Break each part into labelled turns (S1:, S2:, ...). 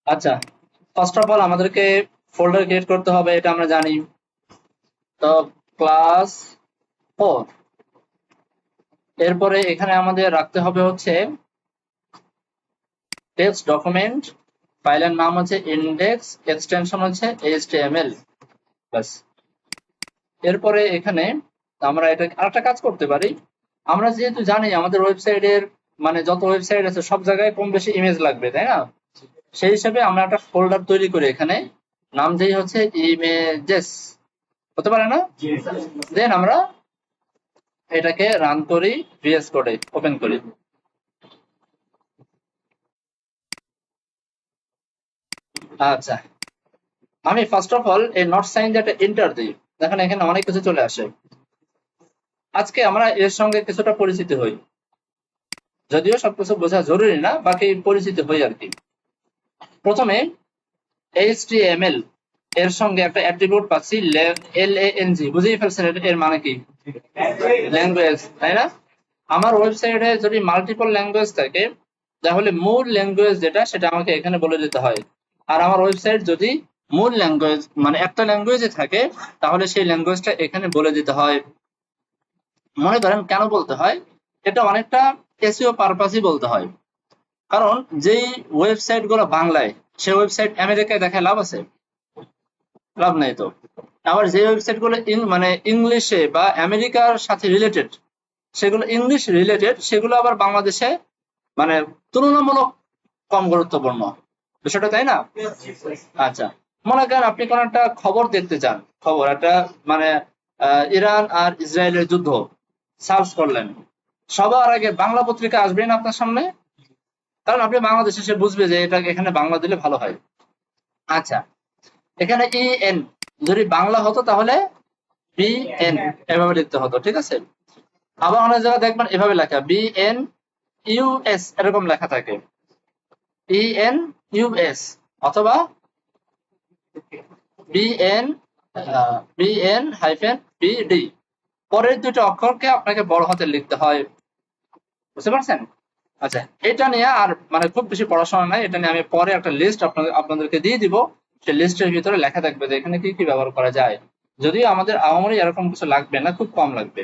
S1: আচ্ছা, first of all আমাদেরকে folder create করতে হবে, এটা আমরা জানি। তো ক্লাস 4, এরপরে এখানে আমাদের রাখতে হবে হচ্ছে টেক্সট ডকুমেন্ট, ফাইলের নাম হচ্ছে ইন্ডেক্স, এক্সটেনশন হচ্ছে এইচটিএমএল। বাস। এরপরে এখানে আমরা এটা আরেকটা কাজ করতে পারি। আমরা যেহেতু জানি আমাদের ওয়েবসাইটের মানে যত ওয়েবসাইট আছে সব জায়গায় কম বেশি ইমেজ লাগবে, তাই না? সেই হিসাবে আমরা একটা ফোল্ডার তৈরি করি, এখানে নাম যেই হচ্ছে ইমেজেস, হতে পারে না? দেন আমরা এটাকে রান করি, ভিএস কোডে ওপেন করি। আচ্ছা, আমি ফার্স্ট অফ অল এই নট সাইন দিয়ে একটা এন্টার দিই, দেখেন এখানে অনেক কিছু চলে আসে। আজকে আমরা এর সঙ্গে কিছুটা পরিচিত হই, যদিও সবকিছু বোঝা জরুরি না, বাকি পরিচিত হই আর কি। প্রথমে এইচটিএমএল এর সঙ্গে একটা অ্যাট্রিবিউট পাচ্ছি, এলএএনজি, বুঝেই ফেলছেন এর মানে কি? ল্যাঙ্গুয়েজ, তাই না? আমার ওয়েবসাইটে যদি মাল্টিপল ল্যাঙ্গুয়েজ থাকে তাহলে মূল ল্যাঙ্গুয়েজ যেটা সেটা আমাকে এখানে বলে দিতে হয়। আর আমার ওয়েবসাইট যদি মূল ল্যাঙ্গুয়েজ মানে একটা ল্যাঙ্গুয়েজে থাকে তাহলে সেই ল্যাঙ্গুয়েজটা এখানে বলে দিতে হয়। মনে করেন কেন বলতে হয়, এটা অনেকটা এসইও পারপাসই বলতে হয়। কারণ যেই ওয়েবসাইট গুলো বাংলায়, সেই ওয়েবসাইট আমেরিকায় দেখায় লাভ আছে? লাভ নাই তো। আবার যে ওয়েবসাইট গুলো মানে ইংলিশে বা আমেরিকার সাথে রিলেটেড, সেগুলো ইংলিশ রিলেটেড, সেগুলো আবার বাংলাদেশে মানে তুলনামূলক কম গুরুত্বপূর্ণ বিষয়টা, তাই না? আচ্ছা, মনে করেন আপনি কোন একটা খবর দেখতে চান, খবর একটা মানে ইরান আর ইসরায়েলের যুদ্ধ, সার্চ করলেন, সবার আগে বাংলা পত্রিকা আসবে না আপনার সামনে? কারণ আপনি বাংলাদেশে, সে বুঝবে যে এটা এখানে বাংলা দিলে ভালো হয়। আচ্ছা, এখানে ইএন যদি বাংলা হতো তাহলে বিএন এভাবে লিখতে হতো, ঠিক আছে? আবার অনেক জায়গায় দেখবেন এভাবে লেখা বিএন ইউএস এরকম লেখা থাকে, ইএন ইউএস অথবা বিএন বিএন হাইফেন বিডি। পরের দুটো অক্ষরকে আপনাকে বড় হাতে লিখতে হয়, বুঝতে পারছেন? আচ্ছা, এটা নিয়ে আর মানে খুব বেশি পড়াশোনা নাই, এটা নিয়ে আমি পরে একটা লিস্ট আপনাদেরকে দিয়ে দিব। সেই লিস্টের ভিতরে লেখা থাকবে যে এখানে কি কি ব্যবহার করা যায়। যদিও আমাদের আহামরি এরকম কিছু লাগবে না, খুব কম লাগবে।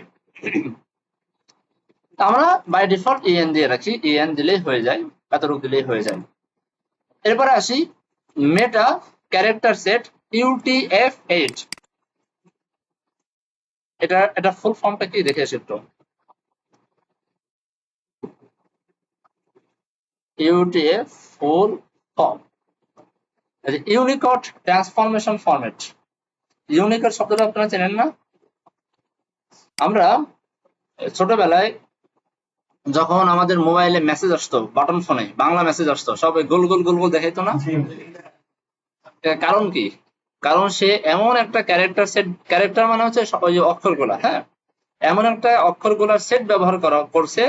S1: তা আমরা বাই ডিফল্ট ইএন দিয়ে রাখি, ইএন দিলেই হয়ে যায়, এতটুকু দিলেই হয়ে যায়। এরপরে আসি মেটা ক্যারেক্টার সেট UTF-8। এটা ফুল ফর্মটা কি দেখে আসি একটু। UTF full form Unicode transformation format. Unicode শব্দটা আপনারা চেনেন না? আমরা ছোটবেলায় যখন আমাদের মোবাইলে মেসেজ আসতো, বাটন ফোনে বাংলা মেসেজ আসতো, সব গোল গোল গোল গোল দেখাইতো না? কারণ কি? কারণ সে এমন একটা ক্যারেক্টার সেট, ক্যারেক্টার মানে হচ্ছে ওই যে অক্ষরগুলা, হ্যাঁ, এমন একটা অক্ষরগুলার সেট ব্যবহার করছে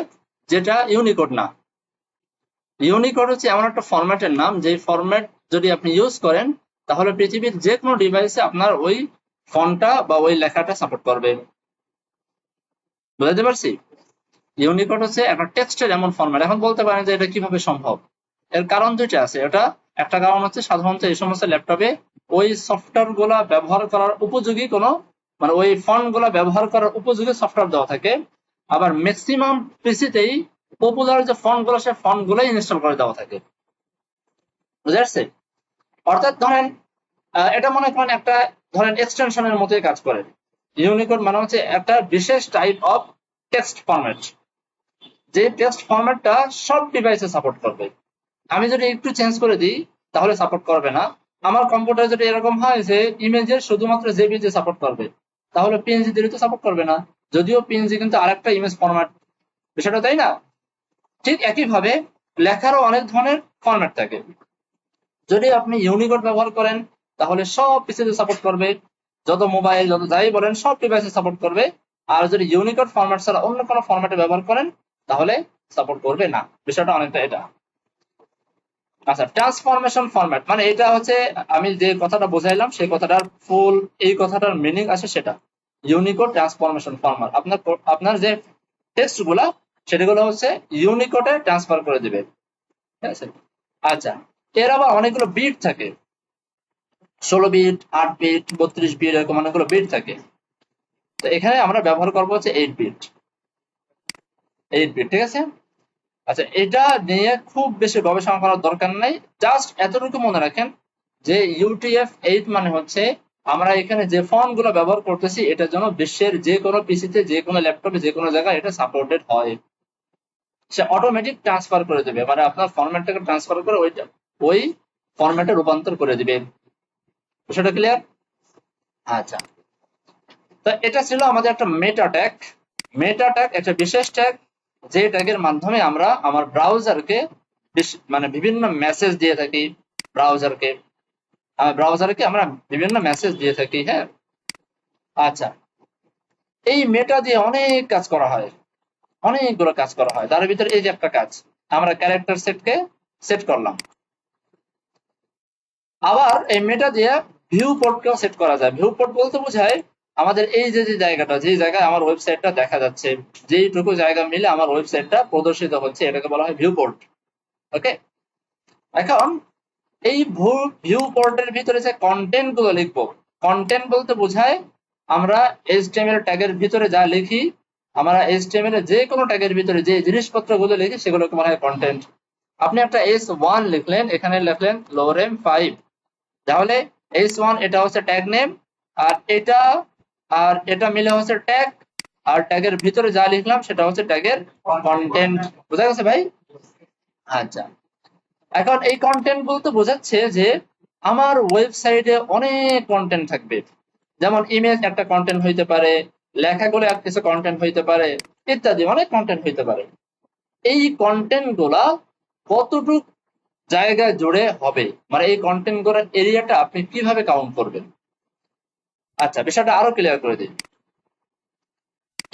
S1: যেটা ইউনিকোড না। ইউনিকোড হচ্ছে এমন একটা ফরম্যাটের নাম, যে ফরম্যাট যদি আপনি ইউজ করেন তাহলে পৃথিবীর যে কোনো ডিভাইসে আপনার ওই ফন্টটা বা ওই লেখাটা সাপোর্ট করবে। বুঝতে পারছি? ইউনিকোড হচ্ছে একটা টেক্সটের এমন ফরম্যাট। এখন বলতে পারেন যে এটা কিভাবে সম্ভব? এর কারণ দুইটা আছে। এটা একটা কারণ হচ্ছে সাধারণত এই সমস্ত ল্যাপটপে ওই সফটওয়্যার গুলা ব্যবহার করার উপযোগী কোনো মানে ওই ফন্ট গুলা ব্যবহার করার উপযোগী সফটওয়্যার দেওয়া থাকে। আবার ম্যাক্সিমাম পিসিতেই পপুলার যে ফন্ট গুলো, সে ফন্ট গুলাই ইনস্টল করে দেওয়া থাকে। বুঝতে পারছে? অর্থাৎ ধরেন এটা মনে করেন একটা ধরেন এক্সটেনশনের মতোই কাজ করে। ইউনিকোড মানে হচ্ছে একটা বিশেষ টাইপ অফ টেক্সট ফরম্যাট, যে টেক্সট ফরম্যাটটা সব ডিভাইসে সাপোর্ট করবে। আমি যদি একটু চেঞ্জ করে দিই তাহলে সাপোর্ট করবে না। আমার কম্পিউটার যদি এরকম হয় যে ইমেজের শুধুমাত্র জেপিজি সাপোর্ট করবে, তাহলে পিএনজি দিলে তো সাপোর্ট করবে না, যদিও পিএনজি কিন্তু আরেকটা ইমেজ ফরম্যাট, বিষয়টা তাই না? ঠিক একইভাবে লেখারও অনেক ধরনের ফরম্যাট থাকে। যদি আপনি ইউনিকোড ব্যবহার করেন তাহলে সব পিসিতে সাপোর্ট করবে, যত মোবাইল যত যাই বলেন সব ডিভাইসে সাপোর্ট করবে। আর যদি ইউনিকোড ফরম্যাট ছাড়া অন্য কোনো ফরম্যাটে ব্যবহার করেন তাহলে সাপোর্ট করবে না, বিষয়টা অনেকটা এটা। আচ্ছা, ট্রান্সফরমেশন ফরম্যাট মানে এটা হচ্ছে আমি যে কথাটা বোঝাইলাম সেই কথাটার ফুল এই কথাটার মিনিং আছে সেটা। ইউনিকোড ট্রান্সফরমেশন ফরম্যাট আপনার আপনার যে টেক্সট গুলা সেগুলো হচ্ছে ইউনিকোডে ট্রান্সফার করে দিবে, ঠিক আছে? আচ্ছা, এর আবার অনেকগুলো বিট থাকে, 16 বিট, 8 বিট, 32 বিট, এরকম অনেকগুলো বিট থাকে। তো এখানে আমরা ব্যবহার করবো হচ্ছে 8 বিট। 8 বিট, ঠিক আছে। আচ্ছা, এটা নিয়ে খুব বেশি গবেষণা করার দরকার নাই, জাস্ট এতটুকু মনে রাখেন যে UTF-8 মানে হচ্ছে আমরা এখানে যে ফন্ট গুলো ব্যবহার করতেছি এটার জন্য বিশ্বের যে কোনো পিসিতে, যে কোনো ল্যাপটপে, যে কোনো জায়গায় এটা সাপোর্টেড হয়। সে অটোমেটিক ট্রান্সফার করে দেবে, মানে আপনার ফরম্যাটটাকে ট্রান্সফার করে ওই ফরম্যাটে রূপান্তর করে দিবে। সেটা ক্লিয়ার? আচ্ছা, তো এটা ছিল আমাদের একটা মেটা ট্যাগ। মেটা ট্যাগ একটা বিশেষ ট্যাগ, যে ট্যাগের মাধ্যমে আমরা আমার ব্রাউজারকে মানে বিভিন্ন মেসেজ দিয়ে থাকি। ব্রাউজারকে আমরা বিভিন্ন মেসেজ দিয়ে থাকি, হ্যাঁ। আচ্ছা, এই মেটা দিয়ে অনেক কাজ করা হয়, অনেকগুলো কাজ করা হয়। তার ভিতরে এই যে একটা কাজ, আমরা ক্যারেক্টার সেটকে সেট করলাম। আবার এই মেটা দিয়ে ভিউ পোর্টকেও সেট করা যায়। ভিউ পোর্ট বলতে বোঝায় আমাদের এই যে যে জায়গাটা, যে জায়গায় আমার ওয়েবসাইটটা দেখা যাচ্ছে, যেইটুকু জায়গা মিলে আমার ওয়েবসাইটটা প্রদর্শিত হচ্ছে, এটাকে বলা হয় ভিউ পোর্ট। ওকে, এখন এই ভিউ পোর্টের ভিতরে যে কন্টেন্ট গুলো লিখবো, কন্টেন্ট বলতে বোঝায় আমরা HTML ট্যাগের ভিতরে যা লিখি, আমরা HTML এর যে কোনো ট্যাগের ভিতরে যে জিনিসপত্র গুলো লিখি সেগুলোকে বলা হয় কন্টেন্ট। আপনি একটা S1 লিখলেন, এখানে লিখলেন lorem 5, তাহলে S1 এটা হচ্ছে ট্যাগ নেম, আর এটা মিলে হচ্ছে ট্যাগ, আর ট্যাগের ভিতরে যা লিখলাম সেটা হচ্ছে ট্যাগের কন্টেন্ট। বুঝা গেছে ভাই? আচ্ছা, এখন এই কন্টেন্ট বলতে বোঝাচ্ছে যে আমার ওয়েবসাইটে অনেক কন্টেন্ট থাকবে, যেমন ইমেজ একটা কন্টেন্ট হইতে পারে, লেখাগুলো কিছু কন্টেন্ট হইতে পারে, ইত্যাদি অনেক কন্টেন্ট হইতে পারে। এই কন্টেন্ট গুলা কতটুকু জায়গা জুড়ে হবে, মানে এই কন্টেন্ট গুলোর এরিয়াটা আপনি কিভাবে কাউন্ট করবেন। আচ্ছা, বিষয়টা আরো ক্লিয়ার করে দিই।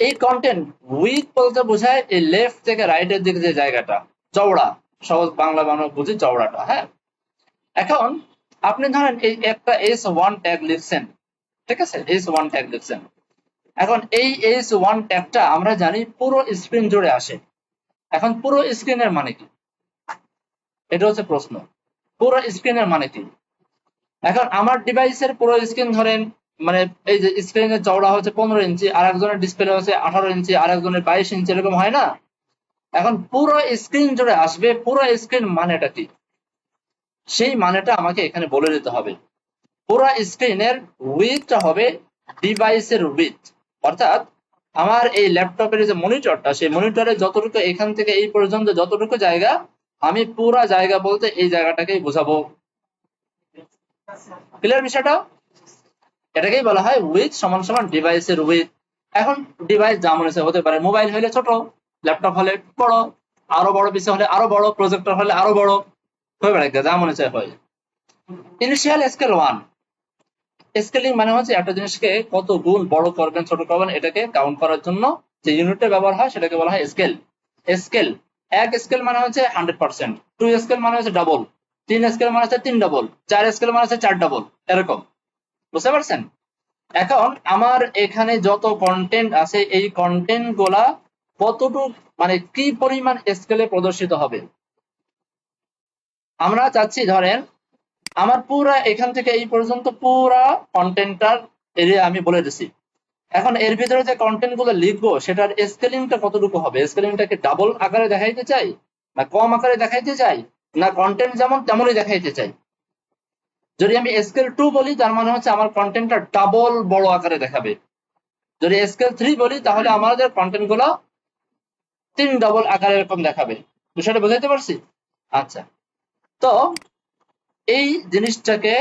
S1: এই কন্টেন্ট উইথ বলতে বোঝায় এই লেফট থেকে রাইটের দিকে যে জায়গাটা, চওড়া, সহজ বাংলা বুঝি চওড়াটা, হ্যাঁ। এখন আপনি ধরেন এই একটা S1 ট্যাগ লিখছেন, ঠিক আছে, S1 ট্যাগ লিখছেন। এখন এই S1 ট্যাগটা আমরা জানি পুরো স্ক্রিন জুড়ে আসে। এখন পুরো স্ক্রিনের মানে কি, এটা হচ্ছে প্রশ্ন। পুরো স্ক্রিনের মানে কি? এখন আমার ডিভাইসের পুরো স্ক্রিন ধরেন, মানে এই যে স্ক্রিনের চওড়া হচ্ছে 15 ইঞ্চি, আর একজনের ডিসপ্লে হচ্ছে 18 ইঞ্চি, আর একজনের 22 ইঞ্চি, এরকম হয় না? এখন পুরো স্ক্রিন জুড়ে আসবে, পুরো স্ক্রিন মানেটা কি, সেই মানেটা আমাকে এখানে বলে দিতে হবে। পুরো স্ক্রিনের উইথটা হবে ডিভাইসের উইথ, অর্থাৎ আমার এই ল্যাপটপের যে মনিটরটা, সেই মনিটরে যতটুকু এখান থেকে এই পর্যন্ত যতটুকু জায়গা, আমি পুরা জায়গা বলতে এই জায়গাটাকেই বোঝাবো। ক্লিয়ার বিষয়টা? এটাকেই বলা হয় উইথ সমান সমান ডিভাইসের উইথ। এখন ডিভাইস যেমন হতে পারে, মোবাইল হলে ছোট, ল্যাপটপ হলে বড়, আরো বড় পিসি হলে আরো বড়, প্রজেক্টর হলে আরো বড়, হয়ে বেড়ায় যেমন হয়। ইনিশিয়াল স্কেল 1, স্কেলিং মানে হচ্ছে একটা জিনিসকে কত গুণ বড় করবেন ছোট করবেন এটাকে কাউন্ট করার জন্য যে ইউনিটটা ব্যবহার হয় সেটাকে বলা হয় স্কেল। স্কেল, এক স্কেল মানে হচ্ছে 100%, 2 স্কেল মানে হচ্ছে ডাবল, 3 স্কেল মানে হচ্ছে 3 ডাবল, 4 স্কেল মানে হচ্ছে 4 ডাবল, এরকম। বুঝতে পারছেন? এখন আমার এখানে যত কন্টেন্ট আছে এই কন্টেন্ট গুলা কতটুকু, মানে কি পরিমাণ স্কেলে প্রদর্শিত হবে। আমরা চাচ্ছি ধরেন আমার পুরা এখান থেকে এই পর্যন্ত পুরা কন্টেন্টটার এরিয়া আমি বলে দিছি। এখন এর ভিতরে যে কন্টেন্ট গুলো লিখবো সেটার স্কেলিংটা কতটুকু হবে, স্কেলিংটাকে ডাবল আকারে দেখাইতে চাই, না কম আকারে দেখাইতে চাই, না কন্টেন্ট যেমন তেমনই দেখাইতে চাই। যদি আমি স্কেল 2 বলি তার মানে হচ্ছে আমার কন্টেন্টটা ডাবল বড় আকারে দেখাবে। যদি স্কেল 3 বলি তাহলে আমাদের কন্টেন্ট গুলো 3 ডাবল আকারে এরকম দেখাবে। বিষয়টা বুঝাইতে পারছি? আচ্ছা, তো এই জিনিসটাকে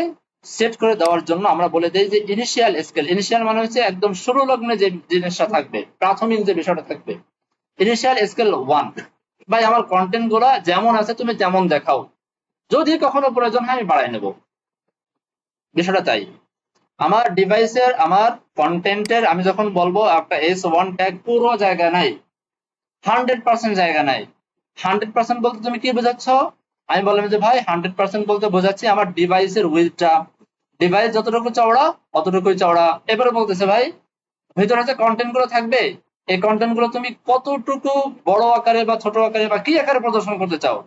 S1: সেট করে দেওয়ার জন্য আমরা বলে দিই যে ইনিশিয়াল স্কেল। ইনিশিয়াল মানে হচ্ছে একদম শুরু লগ্নে যে জিনিসটা থাকবে, প্রাথমিক যে বিষয়টা থাকবে। ইনিশিয়াল স্কেল 1, ভাই আমার কন্টেন্ট গুলা যেমন আছে তুমি তেমন দেখাও, যদি কখনো প্রয়োজন হয় আমি বাড়াই নেব। বিষয়টা তাই। আমার ডিভাইসের আমার কন্টেন্টের আমি যখন বলবো একটা S1 ট্যাগ পুরো জায়গা নাই, 100% জায়গা নাই। 100% বলতে তুমি কি বোঝাচ্ছ? আমি বললাম যে ভাই 100% বলতে বোঝাচ্ছি আমার ডিভাইসের উইডথটা, ডিভাইস যতটুকু চওড়া অতটুকুই চওড়া। এবারে বলতেছে ভাই ভিতরে যে কন্টেন্ট গুলো থাকবে এই কন্টেন্ট গুলো তুমি কতটুকু বড় আকারে বা ছোট আকারে বা কি আকারে প্রদর্শন করতে চাও,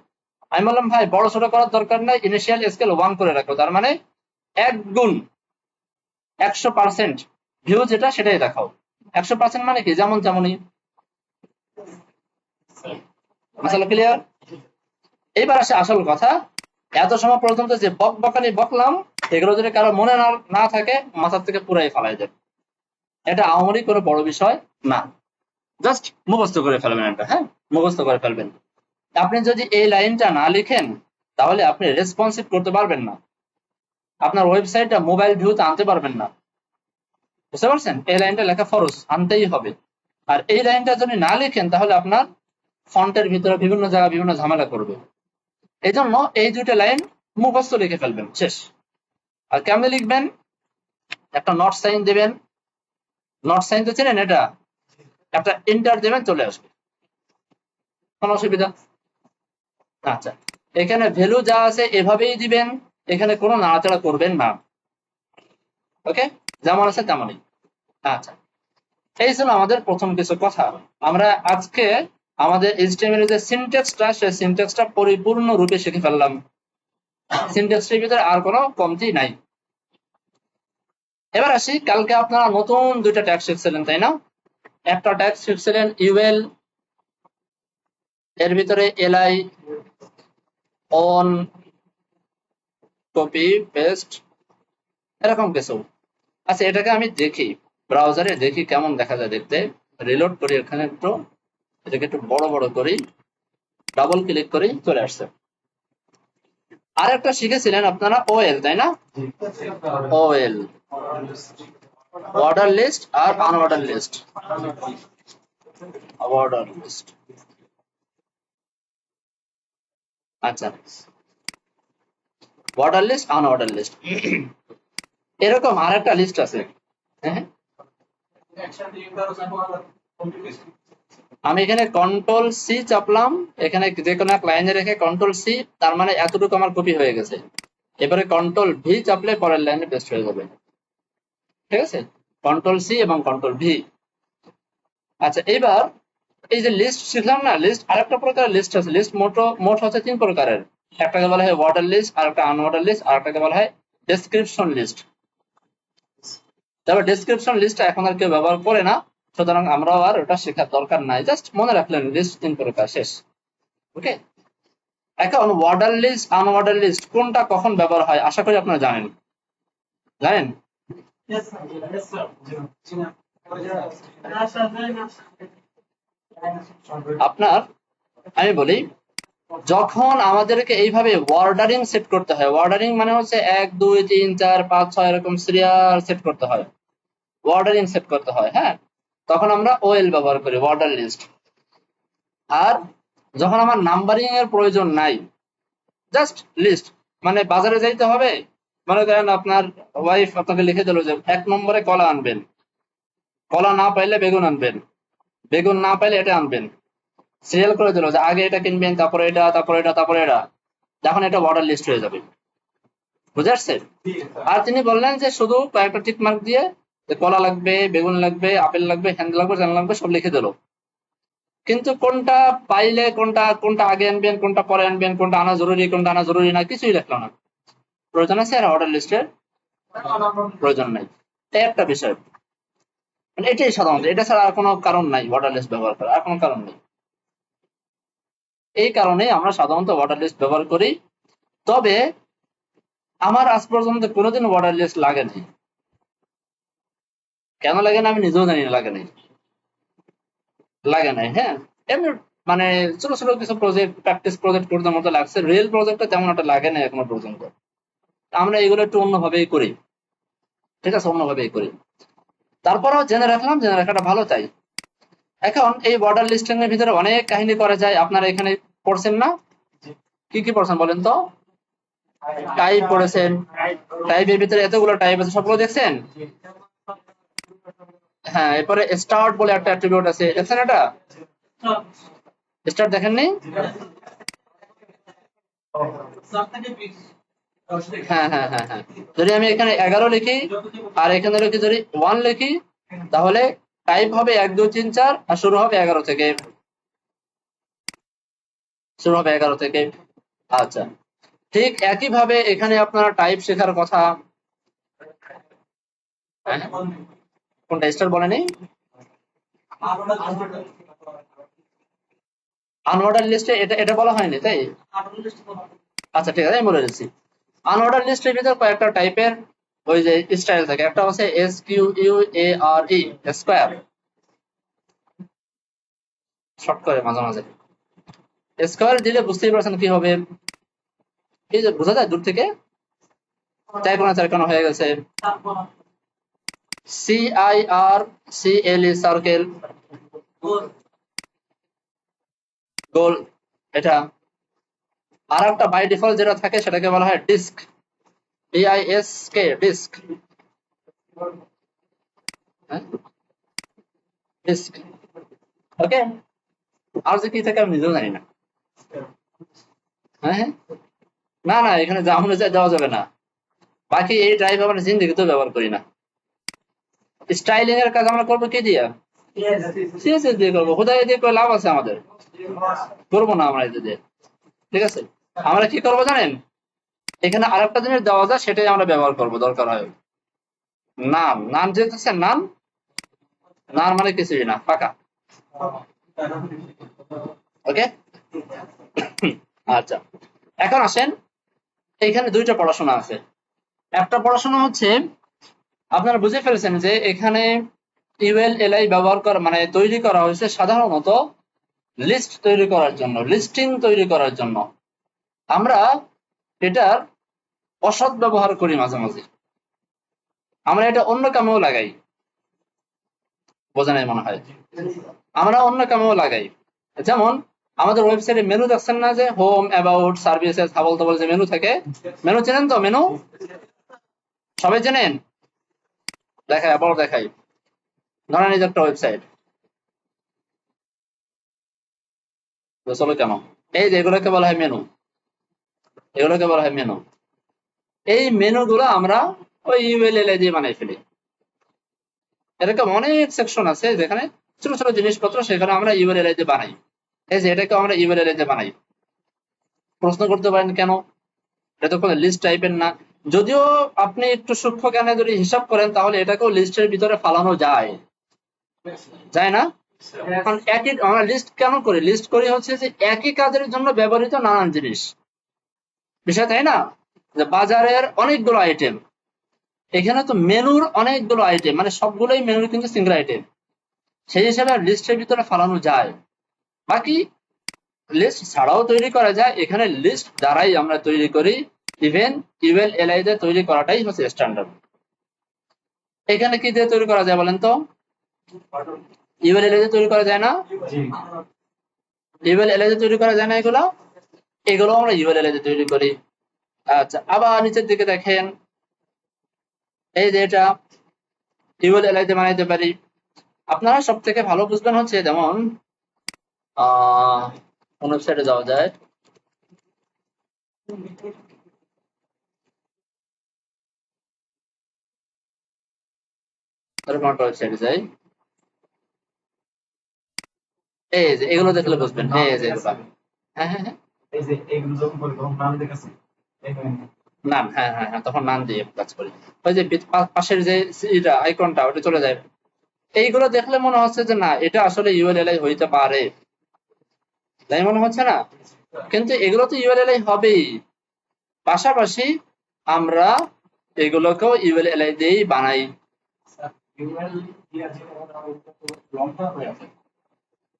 S1: আমি বললাম ভাই বড় ছোট করার দরকার নাই, ইনিশিয়াল স্কেল 1 করে রাখো, তার মানে 1 গুণ 100% ভিউ যেটা সেটাই দেখাও। 100% মানে কি, যেমন তেমনই। মাসালা ক্লিয়ার? এইবার আসে আসল কথা। এত সময় পর্যন্ত যে বকবকানি বকলাম, এগুলো যদি কারো মনে না থাকে, মাথার থেকে পুরাই ফালাই যাবে। এটা আমারই কোনো বড় বিষয় না, জাস্ট মুখস্থ করে ফেলবেন এটা। হ্যাঁ, মুখস্থ করে ফেলবেন। আপনি যদি এই লাইনটা না লিখেন, তাহলে আপনি রেসপন্সিভ করতে পারবেন না, আপনার ওয়েবসাইটটা মোবাইল ভিউতে আনতে পারবেন না। বুঝতে পারছেন? এই লাইনটা লেখা ফরজ, আনতেই হবে। আর এই লাইনটা যদি না লিখেন, তাহলে আপনার ফন্টের ভিতরে বিভিন্ন জায়গায় বিভিন্ন ঝামেলা করবে। এই জন্য এই দুইটা লাইন মুখস্থ লিখে ফেলবেন, শেষ। আর কেমনে লিখবেন? একটা নট সাইন দেবেন, নট সাইন তো চেনেন, এটা একটা এন্টার দেবেন, চলে আসবে, কোনো অসুবিধা? আচ্ছা, এখানে ভ্যালু যা আছে এভাবেই দিবেন, এখানে কোনো নাড়াচাড়া করবেন না। ওকে, যেমন আছে তেমনই। আচ্ছা, এই ছিল আমাদের প্রথম কিছু কথা। আমরা আজকে আমাদের HTML এর যে সিনট্যাক্সটা, সেই সিনট্যাক্সটা পরিপূর্ণ রূপে শিখে ফেললাম। সিনট্যাক্সের ভিতরে আর কোনো কমতি নাই। এবার আসি, কালকে আপনারা নতুন দুইটা ট্যাগ শিখছিলেন, তাই না? একটা ট্যাগ শিখছিলেন ইউএল, এর ভিতরে এলআই, অন, কপি পেস্ট, এরকম কিছু। আচ্ছা, এটাকে আমি দেখি ব্রাউজারে, দেখি কেমন দেখা যায় দেখতে। রিলোড করি, এখানে একটু এটাকে একটু বড় বড় করি, ডাবল ক্লিক করি, চলে আসছে। আর একটা শিখেছিলেন আপনারা ওএল, তাই না? ওএল, অর্ডার লিস্ট আর আনঅর্ডার লিস্ট। অর্ডার লিস্ট, আচ্ছা, অর্ডার লিস্ট আনঅর্ডার লিস্ট, এরকম আর একটা লিস্ট আছে। হ্যাঁ, আমি এখানে কন্ট্রোল সি চাপলাম, এখানে যে কোনো এক লাইনে রেখে কন্ট্রোল সি, তার মানে এতটুকু আমার কপি হয়ে গেছে। এবারে কন্ট্রোল ভি চাপলে পরের লাইনে পেস্ট হয়ে যাবে। ঠিক আছে, কন্ট্রোল সি এবং কন্ট্রোল ভি। আচ্ছা, এবার এই যে লিস্ট শিখলাম না, লিস্ট আরেকটা প্রকারের লিস্ট আছে। লিস্ট মোট হচ্ছে 3 প্রকারের। একটাকে বলা হয় অর্ডার লিস্ট, আর একটা আনঅর্ডার লিস্ট, আর একটাকে বলা হয় ডেসক্রিপশন লিস্ট। তবে ডেসক্রিপশন লিস্টটা এখন আর কেউ ব্যবহার করে না, সুতরাং আমরাও আর ওটা শেখার দরকার নাই, জাস্ট মনে রাখলেন লিস্ট 3 প্রকার, শেষ। ওকে, এখন অর্ডার লিস্ট আনঅর্ডার লিস্ট কোনটা কখন ব্যবহার হয় আশা করি আপনারা জানেন। জানেন? আপনার, আমি বলি, যখন আমাদেরকে এইভাবে অর্ডারিং সেট করতে হয়, অর্ডারিং মানে হচ্ছে 1 2 3 4 5 6 এরকম সিরিয়াল সেট করতে হয়, অর্ডারিং সেট করতে হয়। হ্যাঁ, তখন আমরা ওএল ব্যবহার করি, অর্ডার লিস্ট। আর যখন আমার নাম্বারিং এর প্রয়োজন নাই, জাস্ট লিস্ট, মানে বাজারে যাইতে হবে, মনে করেন আপনার ওয়াইফ আপনাকে লিখে দিল যে 1 নম্বরে কলা আনবেন, কলা না পাইলে বেগুন আনবেন, বেগুন না পাইলে এটা আনবেন, সিরিয়াল করে দিল যে আগে এটা কিনবেন, তারপরে এটা, তারপরে এটা, তারপরে এটা, তখন এটা অর্ডার লিস্ট হয়ে যাবে। বুঝে আসছে? আর তিনি বললেন যে শুধু কয়েকটা টিক মার্ক দিয়ে যে কলা লাগবে, বেগুন লাগবে, আপেল লাগবে, হ্যান্ড লাগবে, জ্যাম লাগবে, সব লিখে দিল। কিন্তু কোনটা পাইলে কোনটা কোনটা আগে আনবেন, কোনটা পরে আনবেন, কোনটা আনা জরুরি, কোনটা আনা জরুরি না, কিছুই লিখলো না। প্রয়োজন আছে আর অর্ডার লিস্টের প্রয়োজন নাই, এই একটা বিষয়। মানে এটাই সাধারণত, এটা ছাড়া আর কোনো কারণ নাই অর্ডার লিস্ট ব্যবহার করার, আর কোনো কারণ নেই। এই কারণে আমরা সাধারণত অর্ডার লিস্ট ব্যবহার করি। তবে আমার আজ পর্যন্ত কোনোদিন অর্ডার লিস্ট লাগে নাই। কেন লাগে না আমি নিজেও জানি না, লাগে নাই, লাগে নাই। হ্যাঁ, এমনি মানে ছোট ছোট কিছু প্রজেক্ট, প্র্যাকটিস প্রজেক্ট করতে মতো লাগছে, রিয়েল প্রজেক্টটা তেমন একটা লাগে না এখনো পর্যন্ত। আমরা এগুলো একটু অন্যভাবেই করি, ঠিক আছে, অন্যভাবেই করি। তারপরেও জেনে রাখলাম, জেনে রাখাটা ভালো। তাই এখন এই বর্ডার লিস্টিং এর ভিতরে অনেক কাহিনী করা যায়, আপনারা এখানে পড়ছেন না? কি কি পড়ছেন বলেন তো? টাইপ পড়েছেন, টাইপের ভিতরে এতগুলো টাইপ আছে, সবগুলো দেখছেন? হ্যাঁ, এরপরে স্টার্ট বলে একটা অ্যাট্রিবিউট আছে, দেখছেন এটা? স্টার্ট দেখেননি? হ্যাঁ হ্যাঁ হ্যাঁ হ্যাঁ, যদি আমি এখানে 11 লিখি আর এখানে লিখি যদি 1 লিখি, তাহলে টাইপ হবে 1 2 3 4 আর শুরু হবে 11 থেকে, শুরু হবে 11 থেকে। আচ্ছা, ঠিক একইভাবে এখানে আপনারা টাইপ শেখার কথা। হ্যাঁ, কোনটা স্টার বলেনি? আনঅর্ডার লিস্টে এটা এটা বলা হয়নি, তাই? আচ্ছা ঠিক আছে, আমি বলে দিচ্ছি। আনঅর্ডার লিস্টের ভিতর কয়েকটা টাইপের ওই যে স্টাইল থাকে। একটা হচ্ছে SQUARE, স্কোয়ার, শর্ট করে মাঝে মাঝে। স্কোয়ার দিলে বুঝতেই পারছেন কি হবে, এই যে বোঝা যায় দূর থেকে, চারকোনা চারকোনা হয়ে গেছে। CIRCLE, সার্কেল, গোল, এটা। আর একটা বাই ডিফল্ট যেটা থাকে সেটাকে বলা হয় ডিস্ক, DISK, ডিস্ক। হ্যাঁ, ডিস্ক। ওকে, আর যে কি থাকে আমি নিজেও জানি না। হ্যাঁ হ্যাঁ, না না, এখানে যা মনে চায় দেওয়া যাবে না। বাকি এই ড্রাইভ আমরা জিন্দেগিতেও ব্যবহার করি না। স্টাইলিং এর কাজ আমরা করবো কি দিয়া? CSS দিয়ে করবো। খোদাই দিয়ে করে লাভ আছে আমাদের? করবো না আমরা এটা দিয়ে। ঠিক আছে, আমরা কি করবো জানেন? এখানে আরেকটা জিনিস দেওয়া যায়, সেটাই আমরা ব্যবহার করবো দরকার হয়। নাম, নাম যেহেতু নাম, নাম মানে কিছুই না, ফাঁকা। ওকে। আচ্ছা, এখন আসেন, এখানে দুইটা পড়াশোনা আছে। একটা পড়াশোনা হচ্ছে, আপনারা বুঝে ফেলেছেন যে এখানে ULLI ব্যবহার করা মানে তৈরি করা হয়েছে সাধারণত লিস্ট তৈরি করার জন্য, লিস্টিং তৈরি করার জন্য। আমরা এটার অসৎ ব্যবহার করি মাঝে মাঝে, আমরা এটা অন্য কামেও লাগাই। বোঝা নাই মনে হয়। আমরা অন্য কামেও লাগাই, যেমন আমাদের ওয়েবসাইটে মেনু দেখছেন না, যে হোম, অ্যাবাউট, সার্ভিসেস, হাবল তাবল যে মেনু থাকে, মেনু চেনেন তো? মেনু সবাই চেনেন? দেখাই, আবার দেখাই। ধরেন এই যে একটা ওয়েবসাইট, চলো কেন, এই যে এগুলোকে বলা হয় মেনু, এগুলোকে বলা হয় মেনু। এই মেনু গুলো আমরা ওই ULLI দিয়ে বানাই ফেলি। এরকম অনেক সেকশন আছে যেখানে ছোট ছোট জিনিসপত্র, সেখানে আমরা ULLI দিয়ে বানাই। এই যে এটাকে আমরা ULLI দিয়ে বানাই। প্রশ্ন করতে পারেন কেন? এটা তো কোনো লিস্ট টাইপের না। যদিও আপনি একটু সূক্ষ্ম জ্ঞানে যদি হিসাব করেন, তাহলে এটাকেও লিস্টের ভিতরে ফালানো যায়, যায় না? এখন একই আমরা লিস্ট কেন করি? লিস্ট করি হচ্ছে যে একই কাজের জন্য ব্যবহৃত নানান জিনিস, বিষয় তাই না? যে বাজারের অনেকগুলো আইটেম, এখানে তো মেনুর অনেকগুলো আইটেম, মানে সবগুলোই মেনুর কিন্তু সিঙ্গেল আইটেম, সেই হিসাবে লিস্টের ভিতরে ফালানো যায়। বাকি লিস্ট ছাড়াও তৈরি করা যায়, এখানে লিস্ট দ্বারাই আমরা তৈরি করি। ইভেন ULLI দিয়ে তৈরি করাটাই হচ্ছে স্ট্যান্ডার্ড। এখানে কি দিয়ে তৈরি করা যায় বলেন তো? ULLI দিয়ে তৈরি করা যায় না? ULLI দিয়ে তৈরি করা যায় না এগুলো? এগুলো আমরা ULLI দিয়ে তৈরি করি। আচ্ছা, আবার নিচের দিকে দেখেন, এই যে এটা ULLI দিয়ে বানাইতে পারি। আপনারা সব থেকে ভালো বুঝবেন হচ্ছে, যেমন কোন ওয়েবসাইটে যাওয়া যায়, এরকম একটা ওয়েবসাইটে যাই, এই যে এগুলো দেখলে বুঝবেন, এই যে এগুলো। হ্যাঁ হ্যাঁ হ্যাঁ, নাম, হ্যাঁ হ্যাঁ হ্যাঁ, তখন নাম দিয়ে কাজ করি। ওই যে পাশের যে আইকনটা, ওটা চলে যায়। এইগুলো দেখলে মনে হচ্ছে যে না, এটা আসলে ULLI হইতে পারে, তাই মনে হচ্ছে না? কিন্তু এগুলো তো ULLI হবেই, পাশাপাশি আমরা এগুলোকেও ULLI দিয়েই বানাই।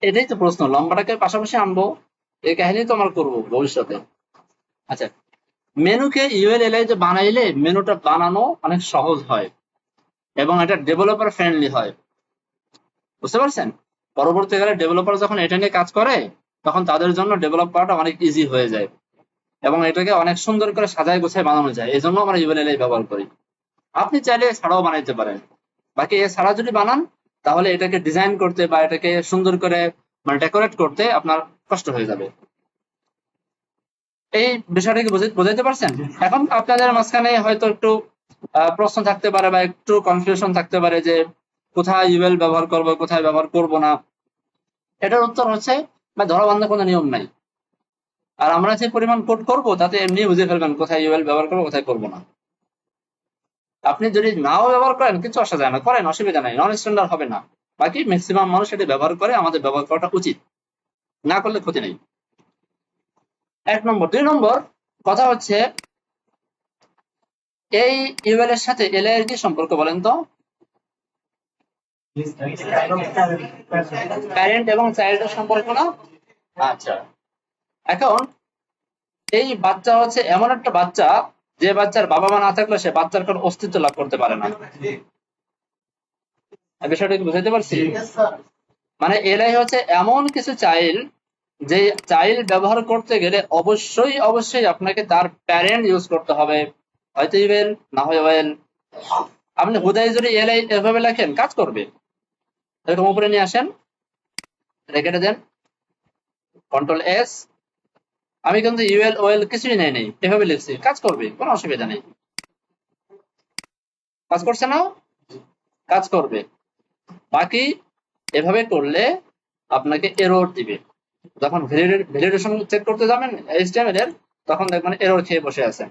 S1: এটাই তো প্রশ্ন, লম্বাটাকে পাশাপাশি আনবো, এই কাহিনী তো আমরা করবো ভবিষ্যতে। আচ্ছা, মেনুকে ULLI যে বানাইলে মেনুটা বানানো অনেক সহজ হয়, এবং এটা ডেভেলপার ফ্রেন্ডলি হয়, বুঝতে পারছেন? পরবর্তীকালে ডেভেলপার যখন এটা নিয়ে কাজ করে, তখন তাদের জন্য ডেভেলপ করাটা অনেক ইজি হয়ে যায়, এবং এটাকে অনেক সুন্দর করে সাজায় গোছায় বানানো যায়। এই জন্য আমরা ULLI ব্যবহার করি। আপনি চাইলে ছাড়াও বানাইতে পারেন। বাকি এ ছাড়া যদি বানান, তাহলে এটাকে ডিজাইন করতে বা এটাকে সুন্দর করে মানে ডেকোরেট করতে আপনার কষ্ট হয়ে যাবে। এই বিষয়টা কি বোঝাইতে পারছেন? এখন আপনাদের মাঝখানে হয়তো একটু প্রশ্ন থাকতে পারে বা একটু কনফিউশন থাকতে পারে যে কোথায় UL ব্যবহার করব, কোথায় ব্যবহার করব না। এটার উত্তর হচ্ছে, বা ধরাবান্ধা কোনো নিয়ম নাই। আর আমরা যে পরিমাণ কোড করব তাতে এমনি বুঝে ফেলবেন কোথায় ইউএল ব্যবহার করবো কোথায় করবো না। আপনি যদি নাও ব্যবহার করেন কিছু আসা যায় না, করেন, অসুবিধা নাই, নন স্ট্যান্ডার্ড হবে না। বাকি ম্যাক্সিমাম মানুষ এটি ব্যবহার করে, আমাদের ব্যবহার করাটা উচিত, না করলে ক্ষতি নেই। 1 নম্বর। 2 নম্বর কথা হচ্ছে এই ইউএল এর সাথে এলআই এর কি সম্পর্ক বলেন তো? প্যারেন্ট এবং চাইল্ডের সম্পর্ক না? আচ্ছা, এখন এই বাচ্চা হচ্ছে এমন একটা বাচ্চা যে বাচ্চার বাবা মা না থাকলে সে বাচ্চার কোনো অস্তিত্ব লাভ করতে পারে না। বিষয়টা কি বুঝাইতে পারছি? মানে এলআই হচ্ছে এমন কিছু চাইল্ড, যে চাইল্ড ব্যবহার করতে গেলে অবশ্যই অবশ্যই আপনাকে তার প্যারেন্ট ইউজ করতে হবে, হয়তো ইউএল না হয় ওয়েল। আপনি হুদাই যদি এলআই এভাবে লেখেন কাজ করবে। এরকম উপরে নিয়ে আসেন, রেখে দেন, কন্ট্রোল-S। আমি কিন্তু ইউএল ওয়েল কিছুই নেই, এভাবে লিখছি, কাজ করবে, কোনো অসুবিধা নেই। কাজ করছে না? কাজ করবে। বাকি এভাবে করলে আপনাকে এরর দিবে। যখন ভ্যালিডেশন চেক করতে যাবেন HTML এর, তখন দেখবেন এরর খেয়ে বসে আছেন।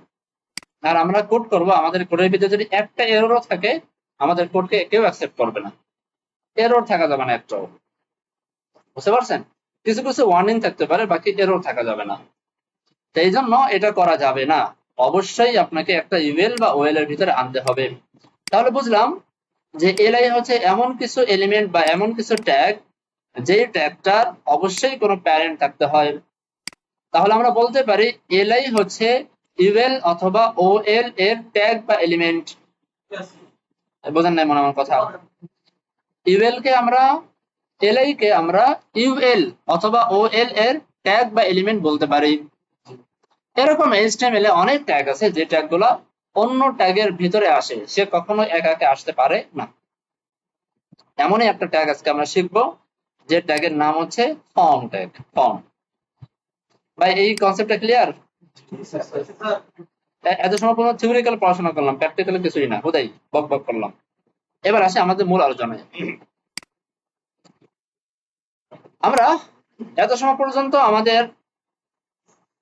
S1: আর আমরা কোড করব, আমাদের কোডের ভিতরে যদি একটা এররও থাকে, আমাদের কোডকে কেউ অ্যাকসেপ্ট করবে না। এরর থাকা যাবে না একটাও, বুঝতে পারছেন? কিছু কিছু ওয়ার্নিং থাকতে পারে, বাকি এরর থাকা যাবে না। সেই জন্য এটা করা যাবে না, অবশ্যই আপনাকে একটা ইউএল বা ওএল এর ভিতরে আনতে হবে। তাহলে বুঝলাম যে এলআই হচ্ছে এমন কিছু এলিমেন্ট বা এমন কিছু ট্যাগ, যে ট্যাগটার অবশ্যই কোনো প্যারেন্ট থাকতে হয়। তাহলে আমরা বলতে পারি এলআই হচ্ছে ইউএল অথবা ওএল এর ট্যাগ বা এলিমেন্ট। বোঝেন নাই মনে আমার কথা? ইউএল কে আমরা, এলআই কে আমরা ইউএল অথবা ওএল এর ট্যাগ বা এলিমেন্ট বলতে পারি। এরকম HTML এ অনেক ট্যাগ আছে যে ট্যাগগুলো অন্য ট্যাগের ভিতরে আসে, সে কখনো একা একা আসতে পারে না। এমনই একটা ট্যাগ আজকে আমরা শিখবো, যে ট্যাগের নাম হচ্ছে ফর্ম ট্যাগ। ফর্ম। ভাই এই কনসেপ্টটা ক্লিয়ার? এত সময় কোনো থিওরিক্যাল পড়াশোনা করলাম, প্র্যাকটিক্যাল কিছুই না, হুদাই বক বক করলাম। এবার আসে আমাদের মূল আলোচনায়। আমরা এত সময় পর্যন্ত আমাদের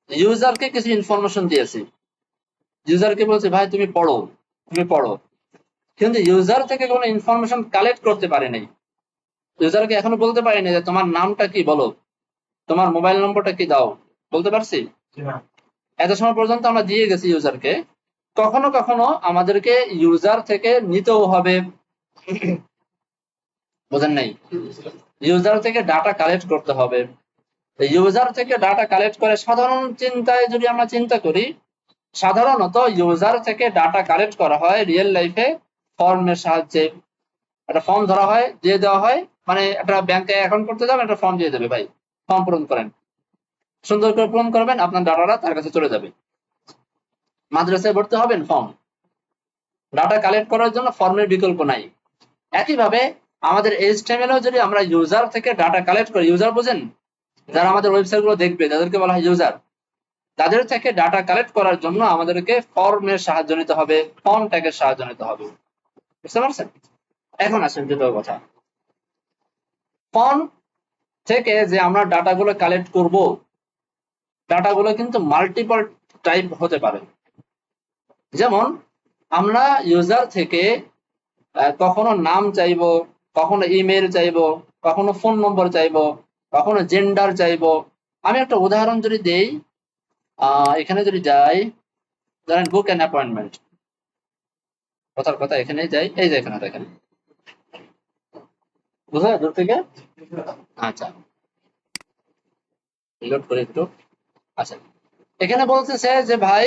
S1: ইউজারকে কিছু ইনফরমেশন দিয়েছি। ইউজারকে বলছি ভাই তুমি পড়ো, তুমি পড়ো, কিন্তু ইউজার থেকে কোনো ইনফরমেশন কালেক্ট করতে পারে নাই। ইউজারকে এখনো বলতে পারিনি যে তোমার নামটা কি বলো, তোমার মোবাইল নম্বরটা কি দাও, বলতে পারছি? এত সময় পর্যন্ত আমরা দিয়ে গেছি ইউজারকে। কখনো কখনো আমাদেরকে ইউজার থেকে নিতেও হবে, বোঝেন নাই? ইউজার থেকে ডাটা কালেক্ট করতে হবে। ইউজার থেকে ডাটা কালেক্ট করে সাধারণ চিন্তায় যদি আমরা চিন্তা করি, সাধারণত ইউজার থেকে ডাটা কালেক্ট করা হয় রিয়েল লাইফে ফর্মের সাহায্যে। একটা ফর্ম ধরা হয়, দিয়ে দেওয়া হয়, মানে একটা ব্যাংকে অ্যাকাউন্ট করতে যাবেন, একটা ফর্ম দিয়ে দেবে, ভাই ফর্ম পূরণ করেন, সুন্দর করে পূরণ করবেন, আপনার ডাটাটা তার কাছে চলে যাবে। মাদ্রাসায় ভর্তি হবেন, ফর্ম, ডাটা কালেক্ট করার জন্য ফর্মের বিকল্প নাই। একইভাবে আমাদের HTML এও যদি আমরা ইউজার থেকে ডাটা কালেক্ট করি, ইউজার বোঝেন, যারা আমাদের ওয়েবসাইট গুলো দেখবে তাদেরকে বলা হয় ইউজার, তাদের থেকে ডাটা কালেক্ট করার জন্য আমাদেরকে ফর্মের সাহায্য নিতে হবে, ফর্ম ট্যাগের সাহায্য নিতে হবে, বুঝতে পারছেন? এখন আসেন দ্বিতীয় কথা, ফর্ম থেকে যে আমরা ডাটাগুলো কালেক্ট করব, ডাটাগুলো কিন্তু মাল্টিপল টাইপ হতে পারে। যেমন আমরা ইউজার থেকে কখনো নাম চাইবো, কখনো ইমেল চাইবো, কখনো ফোন নম্বর চাইবো, কখনো জেন্ডার চাইবো। আমি একটা উদাহরণ যদি দেই, এখানে যদি যাই, ধরেন বুক অ্যান অ্যাপয়েন্টমেন্ট, কথার কথা এখানে যাই, এই যে এখানে দেখেন, বুঝা যায় দূর থেকে? আচ্ছা, রিলোড করি একটু। আচ্ছা, এখানে বলতেছে যে ভাই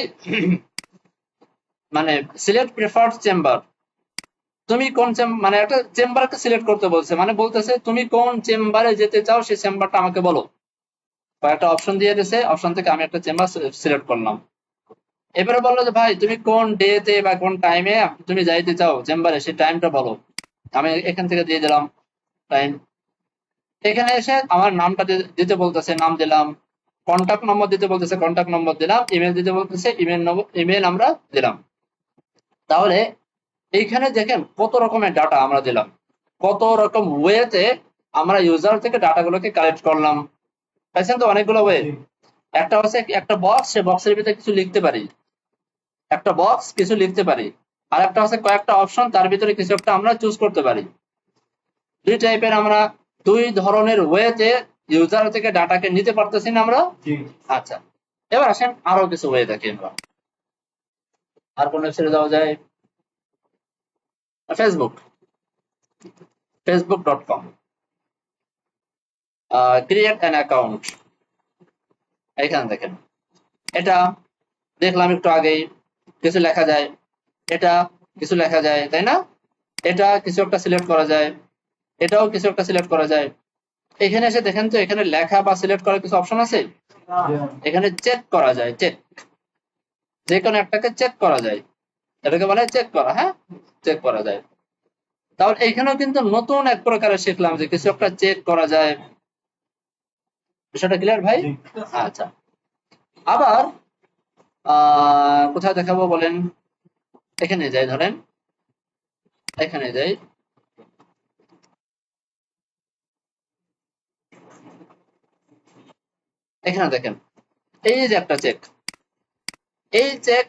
S1: মানে সিলেক্ট প্রেফার্ড চেম্বার, তুমি কোন মানে একটা চেম্বারকে সিলেক্ট করতে বলছে, মানে বলতেছে তুমি কোন চেম্বারে যেতে চাও সেই চেম্বারটা আমাকে বলো। কয়েকটা অপশন দিয়ে দিয়েছে, অপশন থেকে আমি একটা চেম্বার সিলেক্ট করলাম। এবারে বললো যে ভাই তুমি কোন ডেতে বা কোন টাইমে তুমি যাইতে চাও চেম্বারে, সেই টাইমটা বলো। আমি এখান থেকে দিয়ে দিলাম টাইম। এখানে এসে আমার নামটা দিতে বলতেছে, নাম দিলাম। কন্ট্যাক্ট নম্বর দিতে বলতেছে, কন্ট্যাক্ট নম্বর দিলাম। ইমেল দিতে বলতেছে, ইমেল আমরা দিলাম। তাহলে এইখানে দেখেন কত রকমের ডাটা আমরা দিলাম, কত রকম ওয়েতে আমরা ইউজার থেকে ডাটাগুলোকে কালেক্ট করলাম। পাইছেন তো অনেকগুলো ওয়ে। একটা হচ্ছে একটা বক্স, সে বক্সের ভিতরে কিছু লিখতে পারি, একটা বক্স কিছু লিখতে পারি, আর একটা হচ্ছে কয়েকটা অপশন, তার ভিতরে কিছু একটা আমরা চুজ করতে পারি। দুই টাইপের আমরা, দুই ধরনের ওয়েতে ইউজার থেকে ডাটাকে নিতে পারতেছি না আমরা। আচ্ছা, এবার আসেন আরো কিছু ওয়ে দেখি আমরা। আর কোন ওয়েবসাইটে যাওয়া যায়? Facebook, facebook.com, create an account. এখানে দেখেন, এটা দেখলাম একটু আগেই, কিছু লেখা যায়, এটা কিছু লেখা যায়, তাই না? এটা কিছু একটা সিলেক্ট করা যায়, এটাও কিছু একটা সিলেক্ট করা যায়। এখানে এসে দেখেন তো, এখানে লেখা বা সিলেক্ট করার কিছু অপশন আছে। এখানে চেক করা যায়, চেক, যে কোনো একটাকে চেক করা যায়, এটাকে বলে চেক করা। হ্যাঁ, চেক করা যায়। তাহলে এখানেও কিন্তু নতুন এক প্রকারের শিখলাম যে কিছু একটা চেক করা যায়। বিষয়টা ক্লিয়ার ভাই? আচ্ছা, আবার কোথায় দেখাবো বলেন? এখানে যাই, ধরেন এখানে যাই, এখানে দেখেন, এই যে একটা চেক, এই চেক